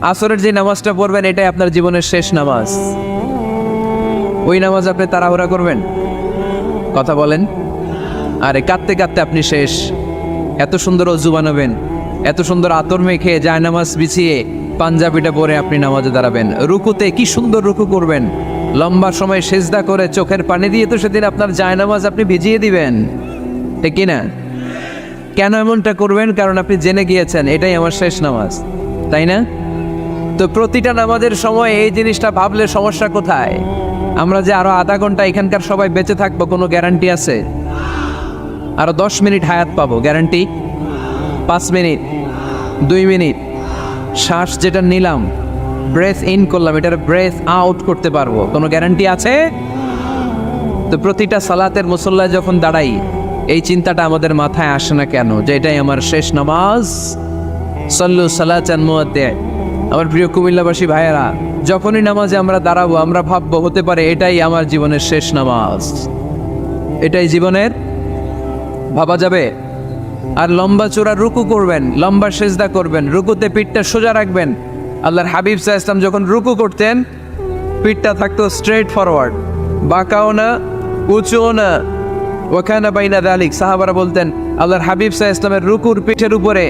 আসরের যে নামাজটা পড়বেন এটাই আপনার জীবনের শেষ নামাজ, ওই নামাজ আপনি তাড়াহুড়া করবেন? কথা বলেন। আরে কাঁদতে কাঁদতে আপনি শেষ। এত সুন্দর ওযু বানাবেন, এত সুন্দর আতর মেখে জায়নামাজ বিছিয়ে পাঞ্জাবিটা পরে আপনি নামাজে দাঁড়াবেন। রুকুতে কি সুন্দর রুকু করবেন, লম্বা সময় সেজদা করে চোখের পানি দিয়ে তো সেদিন আপনার জায়নামাজ আপনি ভিজিয়ে দিবেন, ঠিক কিনা? কেন এমনটা করবেন? কারণ আপনি জেনে গিয়েছেন এটাই আমার শেষ নামাজ, তাই না? তো প্রতিটা নামাজের সময় এই জিনিসটা ভাবলে সমস্যা কোথায়? আমরা যে আরো আধা ঘন্টা এখানকার সবাই বেঁচে থাকবো কোনো গ্যারান্টি আছে? আরো 10 মিনিট হায়াত পাবো, গ্যারান্টি? 5 মিনিট, 2 মিনিট শ্বাস যেটা নিলাম, ব্রেথ ইন করলাম, এটার ব্রেথ আউট করতে পারবো, কোনো গ্যারান্টি আছে? তো প্রতিটা সালাতের মুসল্লায় যখন দাঁড়াই এই চিন্তাটা আমাদের মাথায় আসে না কেন যে এটাই আমার শেষ নামাজ? সল্লু সালাতান মুআদ্দি'। আমার প্রিয় কুমিল্লাবাসী ভাইয়েরা, যখনই নামাজে আমরা দাঁড়াবো আমরা ভাববো হতে পারে এটাই আমার জীবনের শেষ নামাজ, এটাই জীবনের, ভাবা যাবে? আর লম্বা চূড়া রুকু করবেন, লম্বা সেজদা করবেন, রুকুতে পিঠটা সোজা রাখবেন। আল্লাহর হাবিব সাল্লাল্লাহু আলাইহি ওয়াসাল্লাম যখন রুকু করতেন পিঠটা থাকতো স্ট্রেট ফরওয়ার্ড, বাঁকাও না, উঁচুও না, ওয়াকানা বাইনা যালিক। সাহাবারা বলতেন আল্লাহর হাবিব সাল্লাল্লাহু আলাইহি ওয়াসাল্লামের রুকুর পিঠের উপরে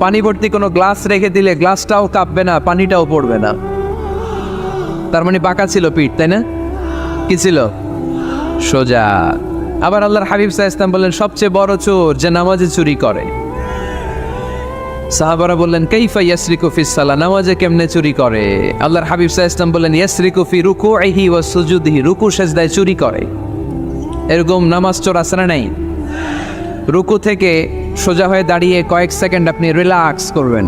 পানি ভর্তি কোনো গ্লাস রেখে দিলে গ্লাসটাও কাঁপবে না, পানিটাও পড়বে না। তার মানে বাঁকা ছিল পিঠ, তাই না? কি ছিল? সোজা। আবার আল্লাহর হাবিব সাল্লাল্লাহু আলাইহি ওয়াসাল্লাম বললেন সবচেয়ে বড় চোর যে নামাজে চুরি করে। সাহাবারা বললেন কাইফা ইয়াসরিকু ফিস সালাহ, নামাজে কেমনে চুরি করে? আল্লাহর হাবিব সাল্লাল্লাহু আলাইহি ওয়াসাল্লাম বললেন ইয়াসরিকু ফি রুকুইহি ওয়া সুজুদিহি, রুকু সেজদায় চুরি করে। এরকম নামাজ চোর আছে না নাই? রুকু থেকে সোজা হয়ে দাঁড়িয়ে কয়েক সেকেন্ড আপনি রিল্যাক্স করবেন।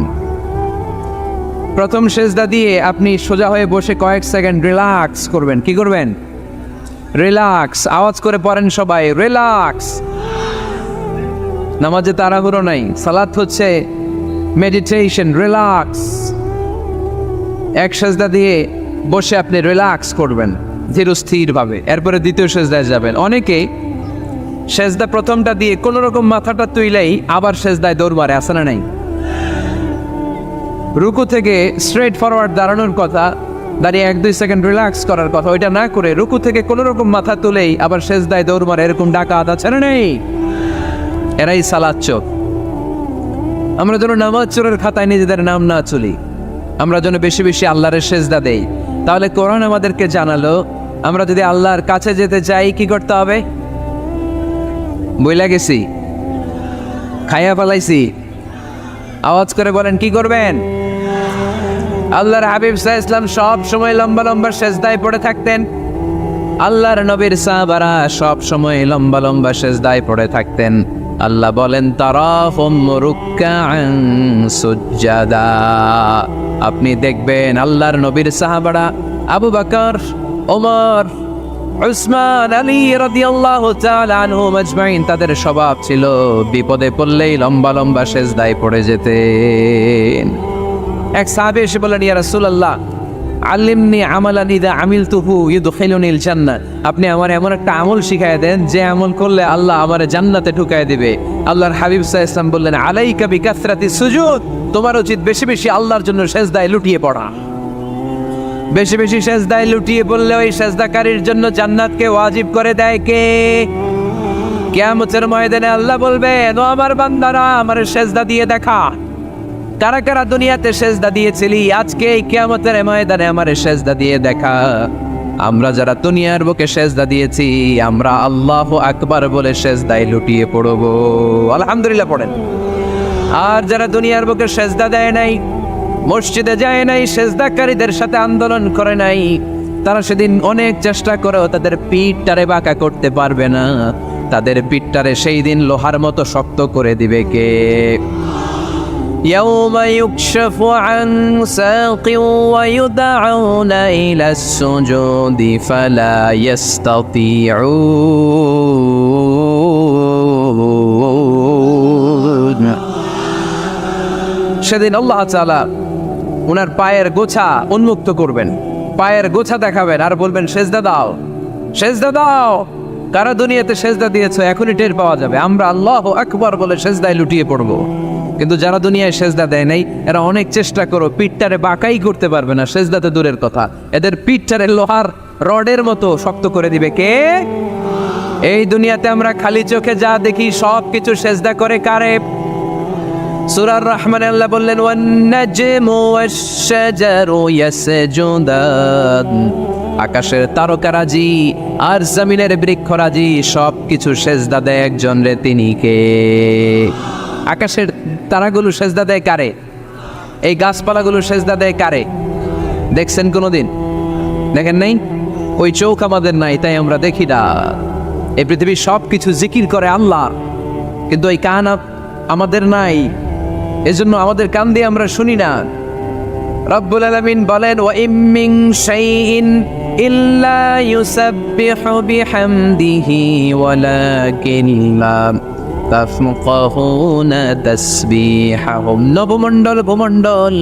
প্রথম সেজদা দিয়ে আপনি সোজা হয়ে বসে কয়েক সেকেন্ড রিল্যাক্স করবেন। কি করবেন? রিল্যাক্স। আওয়াজ করে পড়েন সবাই, রিল্যাক্স। নামাজে তাড়াহুড়ো নাই, সালাত হচ্ছে মেডিটেশন, রিল্যাক্স। এক সেজদা দিয়ে বসে আপনি রিল্যাক্স করবেন ধীরস্থিরভাবে, এরপরে দ্বিতীয় সেজদায় যাবেন। অনেকে সেজদা প্রথমটা দিয়ে কোনো রকম মাথাটা তুইলেই আবার সেজদায় দৌড় মারে, আছে না নাই? রুকু থেকে স্ট্রেট ফরওয়ার্ড দাঁড়ানোর কথা, দাঁড়িয়ে 1-2 সেকেন্ড রিল্যাক্স করার কথা, ওইটা না করে রুকু থেকে কোনো রকম মাথা তুলেই আবার সেজদায় দৌড় মারে, এরকম ডাকাত আছে না নেই? এরাই সালাত চোর। আমরা যেন নামাজ চোরের খাতায় নিজেদের নাম না চলি, আমরা যেন বেশি বেশি আল্লাহর সেজদা দেই। তাহলে কোরআন আমাদেরকে জানালো আমরা যদি আল্লাহর কাছে যেতে চাই কি করতে হবে? বইলা গেছি, খাইয়া ফেলাইছি, আওয়াজ করে বলেন কি করবেন? আল্লাহর হাবিব সাল্লাল্লাহু আলাইহি ওয়াসাল্লাম সব সময় লম্বা লম্বা সেজদায় পড়ে থাকতেন। আল্লাহর নবীর সাহাবারা সব সময় লম্বা লম্বা সেজদায় পড়ে থাকতেন। আল্লাহ বলেন তারাহুম রুকআন সুজদা, আপনি দেখবেন আল্লাহর নবীর সাহাবারা আবু বকর, ওমর, উসমান, আলী রাদিয়াল্লাহু তাআলা আনহুম আজমাইন, তাদের স্বভাব ছিল বিপদে পড়লেই লম্বা লম্বা সেজদায় পড়ে যেতেন। এক সাহাবী এসে বললেন ইয়া রাসূলুল্লাহ আল্লিমনি আমালান ইযা আমিলতুহু ইউদখিলুনিল জান্নাহ, আপনি আমার এমন একটা আমল শিখায় দেন যে আমল করলে আল্লাহ আমারে জান্নাতে ঢুকায় দিবে। আল্লাহর হাবিব সাল্লাল্লাহু আলাইহি ওয়াসাল্লাম বললেন আলাইকা বিকাসরাতিস সুজুদ, তোমার উচিত বেশি বেশি আল্লাহর জন্য সেজদায় লুটিয়ে পড়া। বেশি বেশি সেজদায় লুটিয়ে পড়লে ওই সেজদাকারীর জন্য জান্নাতকে ওয়াজিব করে দেয় কে? কিয়ামতের ময়দানে আল্লাহ বলবেন ও আমার বান্দারা আমার সেজদা দিয়ে দেখা, কারা কারা দুনিয়াতে সেজদা দিয়েছিলি, আজকে এই কিয়ামতের ময়দানে আমার সেজদা দিয়ে দেখা। আমরা যারা দুনিয়ার বুকে সেজদা দিয়েছি আমরা আল্লাহু আকবার বলে সেজদায় লুটিয়ে পড়ব, আলহামদুলিল্লাহ পড়েন। আর যারা দুনিয়ার বুকে সেজদা দেয় নাই, মসজিদে যায় নাই, সেজদাকারীদের সাথে আন্দোলন করে নাই, তারা সেদিন অনেক চেষ্টা করেও তাদের পিঠটারে বাঁকা করতে পারবে না। তাদের পিঠটারে সেই দিন লোহার মতো শক্ত করে দিবে কে? يوم يكشف عن ساق ويدعون إلى السجود فلا يستطيعون। সেদিন আল্লাহ তাআলা ওনার পায়ের গোছা উন্মুক্ত করবেন, পায়ের গোছা দেখাবেন আর বলবেন সেজদা দাও, সেজদা দাও। কারা দুনিয়াতে সেজদা দিয়েছো এখনই টের পাওয়া যাবে। আমরা আল্লাহু আকবার বলে সেজদায় লুটিয়ে পড়বো, কিন্তু যারা দুনিয়ায় সেজদা দেয় নাই এরা অনেক চেষ্টা করো পিঠটারে বাঁকাই করতে পারবে না, সেজদাতে দূরের কথা, এদের পিঠটারে লোহার রডের মতো শক্ত করে দিবে কে? এই দুনিয়াতে আমরা খালি চোখে যা দেখি সব কিছু সেজদা করে কারে? সূরা আর-রহমানে আল্লাহ বললেন ওয়ান নাজমু ওয়াশ-শাজারু ইয়াসজুদান, আকাশের তারকারাজি আর জমিনের বৃক্ষরাজি সব কিছু সেজদা দেয় একজন রে, তিনি কে? আকাশের তারাগুলো সেজদা দেয় কারে? এই গাছপালাগুলো সেজদা দেয় কারে? দেখছেন কোনোদিন? দেখেন নাই? ওই চোখ আমাদের নাই তাই আমরা দেখি না। এই পৃথিবীর সব কিছু জিকির করে আল্লাহ, কিন্তু ওই কান আমাদের নাই, এজন্য আমাদের কান দিয়ে আমরা শুনি না। রব্বুল আলামিন বলেন ওয়া ইম মিন শাইইন ইল্লা ইউসাব্বিহু বিহামদিহি ওয়ালাকিন লা তাফকাহুনা তাসবিহাহুম। নবমণ্ডল ভূমণ্ডল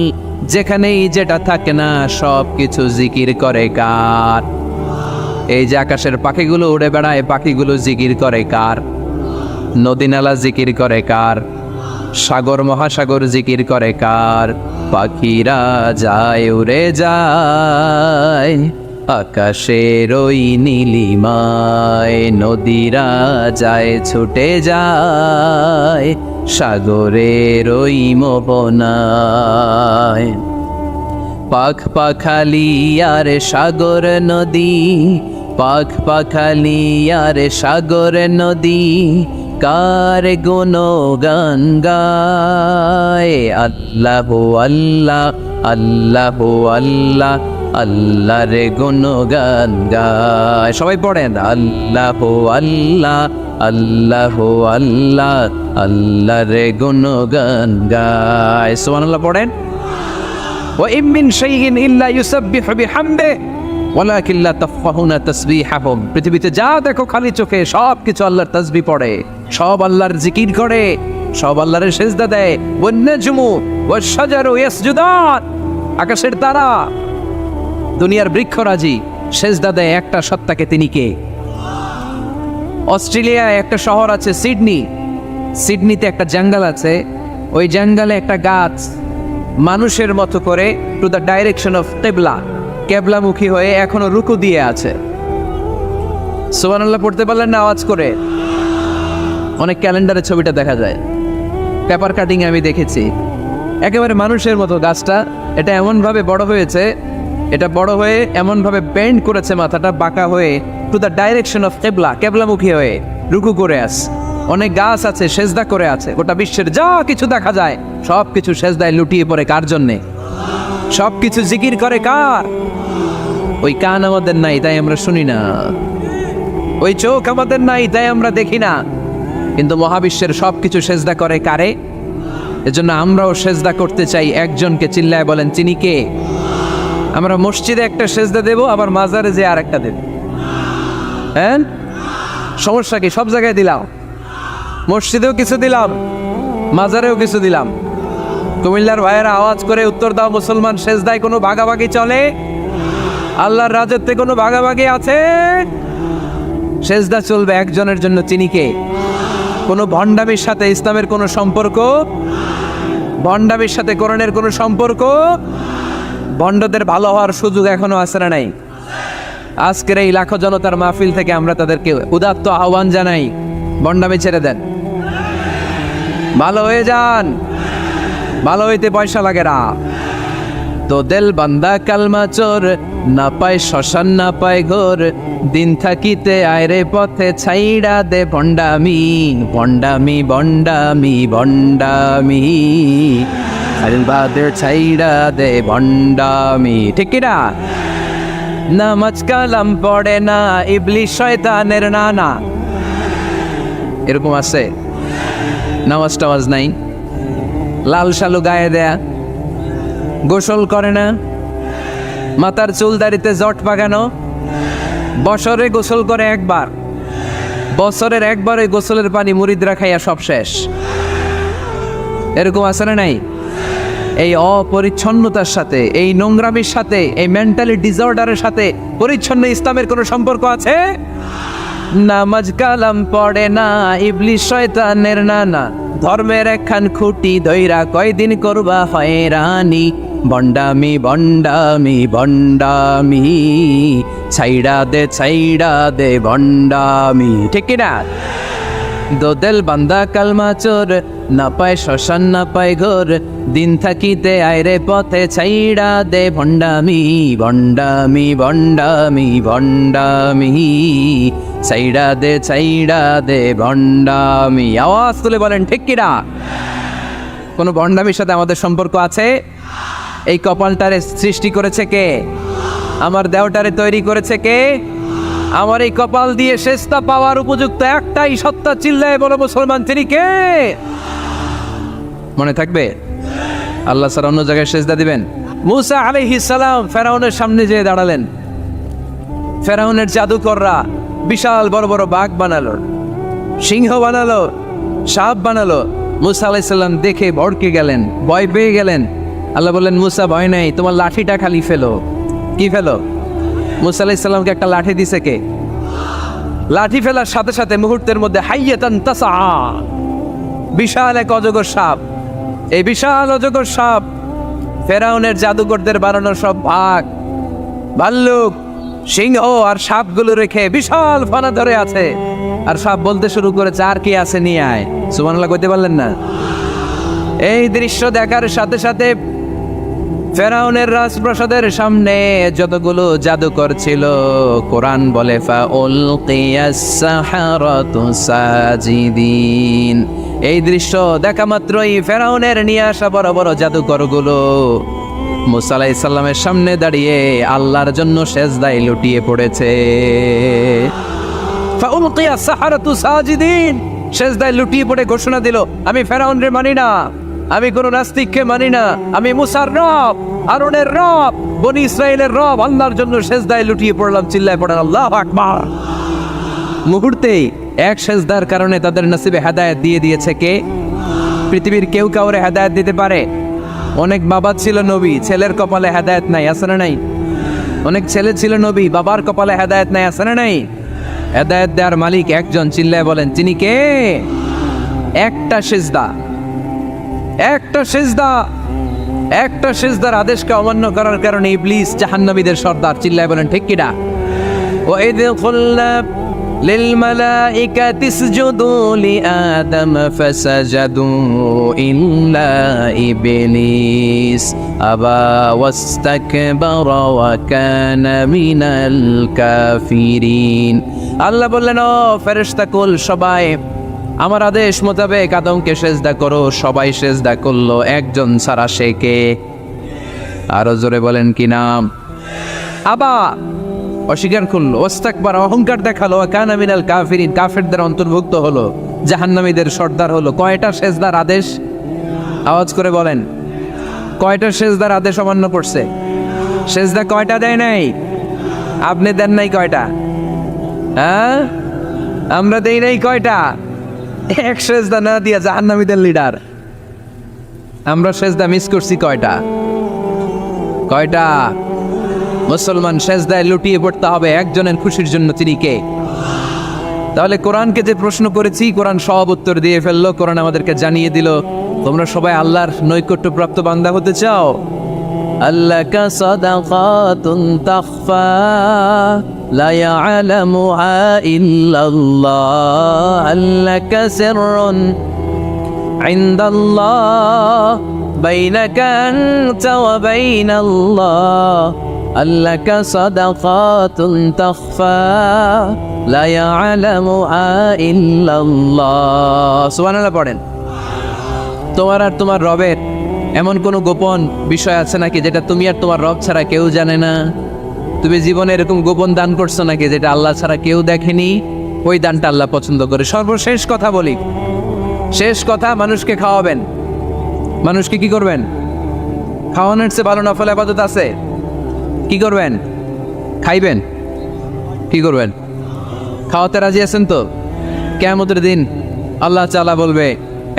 যেখানেই যেটা থাকে না সব কিছু জিকির করে কার? এই যে আকাশের পাখিগুলো উড়ে বেড়ায়, পাখিগুলো জিকির করে কার? নদী নালা জিকির করে কার? সাগর মহাসাগর জিকির করে কার? পাখিরা যায় উড়ে যায়, আকাশের ওই নীলিমায় নদীরা যায় ছুটে যায় সাগরের ওই মোহনায়। পাখ পাখালি আর সাগর নদী, পাখ পাখালি আর সাগর নদী, কার গুণগান গায়। আল্লাহ আল্লাহ আল্লাহ আল্লাহ আল্লাহর গুণগান গায়। সবাই পড়েন আল্লাহ আল্লাহ আল্লাহ আল্লাহ আল্লাহর গুণগান গায়। সুবহানাল্লাহ পড়েন। ওয়া ইম মিন শাইইন ইল্লা ইউসাব্বিহু বিহামদিহি ওয়ালাকিন লা তাফকাহুনা তাসবিহাহুম। পৃথিবীতে যা দেখো খালি চোখে সব কিছু আল্লাহর তাসবিহ পড়ে, সব আল্লাহর জিকির করে, সব আল্লাহর সিজদা দেয়। One নাজমু wash শাজারু ইয়াসজুদান। আকাশের তারা, দুনিয়ার বৃক্ষরাজি সিজদা দেয় একটা সত্তাকে। তিনি কে? অস্ট্রেলিয়ায় একটা শহর আছে সিডনি, সিডনিতে একটা জঙ্গল আছে। ওই জঙ্গলে একটা গাছ মানুষের মতো করে টু দ্য ডাইরেকশন অফ কেবলা, কেবলামুখী হয়ে এখনো রুকু দিয়ে আছে। সুবহানাল্লাহ পড়তে পারলেন না আওয়াজ করে? অনেক ক্যালেন্ডারে ছবিটা দেখা যায়, পেপার কাটিং আমি দেখেছি। একেবারে মানুষের মতো গাছটা। এটা এমনভাবে বড় হয়েছে, এটা বড় হয়ে এমনভাবে বেন্ড করেছে মাথাটা বাঁকা হয়ে টু দ্য ডাইরেকশন অফ কেবলা, কেবলামুখী হয়ে রুকু করে আছে। অনেক গাছ আছে সেজদা করে আছে। গোটা বিশ্বের যা কিছু দেখা যায় সব কিছু সেজদায় লুটিয়ে পড়ে কার জন্যে? সব কিছু জিকির করে কার? ওই কান আমাদের নাই তাই আমরা শুনি না, ওই চোখ আমাদের নাই তাই আমরা দেখি না, কিন্তু মহাবিশ্বের সব কিছু সেজদা করে কারে? এজন্য আমরাও সেজদা করতে চাই একজনকে। চিল্লায় বলেন তিনি কে? আমরা মসজিদে একটা সেজদা দেব, আবার মাজারে যে আর একটা দেব। হ্যাঁ, সমস্যা কি? সব জায়গায় দিলাম, মসজিদেও কিছু দিলাম, মাজারেও কিছু দিলাম। কুমিল্লার ভাইয়েরা আওয়াজ করে উত্তর দাও, মুসলমান সেজদায় কোনো ভাগাভাগি চলে? আল্লাহর রাজত্বে কোনো ভাগাভাগি আছে? সেজদা চলবে একজনের জন্য। তিনি কে? কোনো ভণ্ডামির সাথে ইসলামের কোনো সম্পর্ক? ভণ্ডামির সাথে কোরআনের কোনো সম্পর্ক? ভণ্ডদের ভালো হওয়ার সুযোগ এখনো আছে না নাই? আজকের এই লাখো জনতার মাহফিল থেকে আমরা তাদেরকে উদাত্ত আহ্বান জানাই, ভণ্ডামি ছেড়ে দেন, ভালো হয়ে যান। ভালো হইতে পয়সা লাগে না। তো দেল বান্দা কালমা চোর, না পায় শ্মশান না পায় ঘোর, দিন থাকিতে আয়রে পথে ছাইড়া দে ভণ্ডামি, ভণ্ডামি ভণ্ডামি ভণ্ডামি, আলবাদের ছাইড়া দে ভণ্ডামি। ঠিক কিনা? নামাজ কালাম পড়ে না, ইবলিশ শয়তানের নানা। এরকম আছে? নামাজ টামাজ নাই, লাল শালু গায়ে দেয়া, গোসল করে না, মাথার চুল দাড়িতে জট পাকানো, বছরে গোসল করে একবার, বছরের একবারে গোসলের পানি মুরিদরা খাইয়া সব শেষ। এরকম আছে না নাই? এই অপরিচ্ছন্নতার সাথে, এই নোংরামির সাথে, এই মেন্টালি ডিসঅর্ডারের সাথে পরিচ্ছন্ন ইসলামের কোনো সম্পর্ক আছে? নামাজ কালাম পড়ে না, ইবলিশ শয়তানের নানা, ধর্মের একখান খুঁটি ধইরা কয়দিন করবা হয়রানি, ভণ্ডামি ভণ্ডামি ভণ্ডামি, ছাইড়া দে ভণ্ডামি। ঠিক কিনা? দোদেল বান্দা কালমা চোর, না পায় শ্মশান না পায় ঘোর, দিন থাকিতে আয়রে পথে ছাইড়া দে ভণ্ডামি, ভণ্ডামি ভণ্ডামি ভণ্ডামি, ছাইড়া দে ভণ্ডামি। আওয়াজ তুলে বলেন ঠিক কিনা? কোনো ভণ্ডামির সাথে আমাদের সম্পর্ক আছে? এই কপালটারে সৃষ্টি করেছে কে? আমার দেহটারে তৈরি করেছে কে? আমার এই কপাল দিয়ে সেজদা পাওয়ার উপযুক্ত একটাই সত্তা। চিল্লায় বলো মুসলমান, তিনি কে? মনে থাকবে? আল্লাহ ছাড়া অন্য জায়গায় সেজদা দিবেন? মুসা আলাইহিস সালাম ফেরাউনের সামনে যেয়ে দাঁড়ালেন। ফেরাউনের জাদুকররা বিশাল বড় বড় বাঘ বানালো, সিংহ বানালো, সাপ বানালো। মুসা আলাইহিস সালাম দেখে ভড়কে গেলেন, ভয় পেয়ে গেলেন। আল্লাহ বললেন, মুসা ভয় নাই, তোমার লাঠিটা খালি ফেলো। কি ফেলো? মুসা আলাইহিস সালামকে একটা লাঠি দিছে কে? লাঠি ফেলার সাথে সাথে মুহূর্তের মধ্যে হাইয়াতান তাসআ, বিশাল এক অজগর সাপ। এই বিশাল অজগর সাপ ফেরাউনের জাদুকরদের বানানো সব বাঘ, ভাল্লুক, সিংহ আর সাপগুলো রেখে বিশাল ফানা ধরে আছে, আর সাপ বলতে শুরু করেছে, আর কি আছে নিয়ে আয়। সুবহানাল্লাহ কইতে পারলেন না? এই দৃশ্য দেখার সাথে সাথে ফেরাউনের রাজপ্রাসাদের সামনে যতগুলো জাদুকর ছিল, কোরআন বলে ফাউলকিয়াস সাহারাতু সাজিদিন। এই দৃশ্য দেখা মাত্রই ফেরাউনের নিয়ে আসা বড় বড় জাদুকরগুলো মুসা আলাইহিস সালামের সামনে দাঁড়িয়ে আল্লাহর জন্য সেজদায় লুটিয়ে পড়েছে। ফাউলকিয়াস সাহারাতু সাজিদিন, সেজদায় লুটিয়ে পড়ে ঘোষণা দিল, আমি ফেরাউনের মানি না, আমি কোন নাস্তিককে মানি না, আমি মুসার রব, হারুনের রব, বনি ইসরাইলের রব, আল্লাহর জন্য সেজদায় লুটিয়ে পড়লাম। চিল্লায় পড়েন আল্লাহু আকবার। মুহূর্তেই এক সেজদার কারণে তাদের নসিবে হেদায়েত দিয়ে দিয়েছে কে? পৃথিবীর কেউ কাউরে হেদায়েত দিতে পারে? অনেক বাবা ছিল নবী, ছেলের কপালে হেদায়েত নাই, আছে না নাই? অনেক ছেলে ছিল নবী, বাবার কপালে হেদায়েত নাই, আছে না নাই? হেদায়েত দেওয়ার মালিক একজন, চিল্লায় বলেন তিনি কে? একটা সিজদা, একটা সিজদা, একটা সিজদার আদেশকে অমান্য করার কারণে ইবলিস জাহান্নামীদের সর্দার। চিল্লায় বলেন ঠিক কিনা? ওয়াইদ কুলনা লিল মালাইকাতি ইসজুদু লিআদম ফাসাজাদু ইল্লা ইবলিস আবা ওয়াস্তাকবারা ওয়া কানা মিনাল কাফিরিন। আল্লাহ বললেন, ও ফেরেশতা কুল সবাই আমার আদেশ মোতাবেক আদমকে সেজদা করো। সবাই সেজদা করলো, একজন ছাড়া, সে কে? আরো জোরে বলেন কি নাম? আবা, অস্বীকার করলো, ওয়াস্তাকবার, অহংকার দেখালো, কানা মিনাল কাফিরিন, কাফেরদের অন্তর্ভুক্ত হলো, জাহান্নামীদের সর্দার হলো। কয়টা সেজদার আদেশ? আওয়াজ করে বলেন, কয়টা সেজদার আদেশ অমান্য করছে? সেজদা কয়টা দেয় নাই? আপনি দেন নাই কয়টা? হ্যাঁ, আমরা দেই নাই কয়টা? এক সেজদা না দিয়া জাহান্নামীদের লিডার। আমরা সেজদা মিস করছি কয়টা? কয়টা? মুসলমান সেজদায় লুটিয়ে পড়তে হবে একজনের খুশির জন্য, তিনি কে? তাহলে কোরআনকে যে প্রশ্ন করেছি, কোরআন সব উত্তর দিয়ে ফেললো। কোরআন আমাদেরকে জানিয়ে দিল, তোমরা সবাই আল্লাহর নৈকট্যপ্রাপ্ত বান্দা হতে চাও? আল্লাকা সাদাকাতুন তাখফা লা ইয়ালামুহা ইল্লাল্লাহ, আল্লাকা সিররুন ইনদাল্লাহ বাইনাকা আনতা ওয়া বাইনাল্লাহ, আল্লাকা সাদাকাতুন তাখফা লা ইয়ালামুহা ইল্লাল্লাহ। সুবহানাল্লাহ পড়েন। তোমার আর তোমার রবের এমন কোনো গোপন বিষয় আছে নাকি যেটা তুমি আর তোমার রব ছাড়া কেউ জানে না? তুমি জীবনে এরকম গোপন দান করছো নাকি যেটা আল্লাহ ছাড়া কেউ দেখেনি? ওই দানটা আল্লাহ পছন্দ করে। সর্বশেষ কথা বলি, শেষ কথা, মানুষকে খাওয়াবেন। মানুষকে কি করবেন? খাওয়ানোর চেয়ে ভালো নফল ইবাদত আছে? কি করবেন? খাইবেন। কি করবেন? খাওয়াতে রাজি আছেন তো? কিয়ামতের দিন আল্লাহ তাআলা বলবে,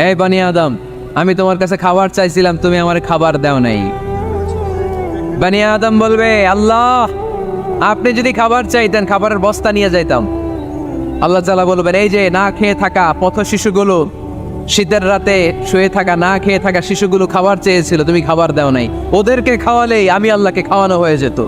এই বানি আদম, আমি তোমার কাছে খাবার চাইছিলাম, তুমি আমার খাবার দাও নাই। বানি আদম বলবে, আল্লাহ আপনি যদি খাবার চাইতেন খাবারের বস্তা নিয়ে যাইতাম। আল্লাহ তাআলা বলবেন, এই যে না খেয়ে থাকা পথ শিশুগুলো, শীতের রাতে শুয়ে থাকা না খেয়ে থাকা শিশুগুলো খাবার চেয়েছিল, তুমি খাবার দাও নাই, ওদেরকে খাওয়ালেই আমি আল্লাহকে খাওয়ানো হয়ে যেত।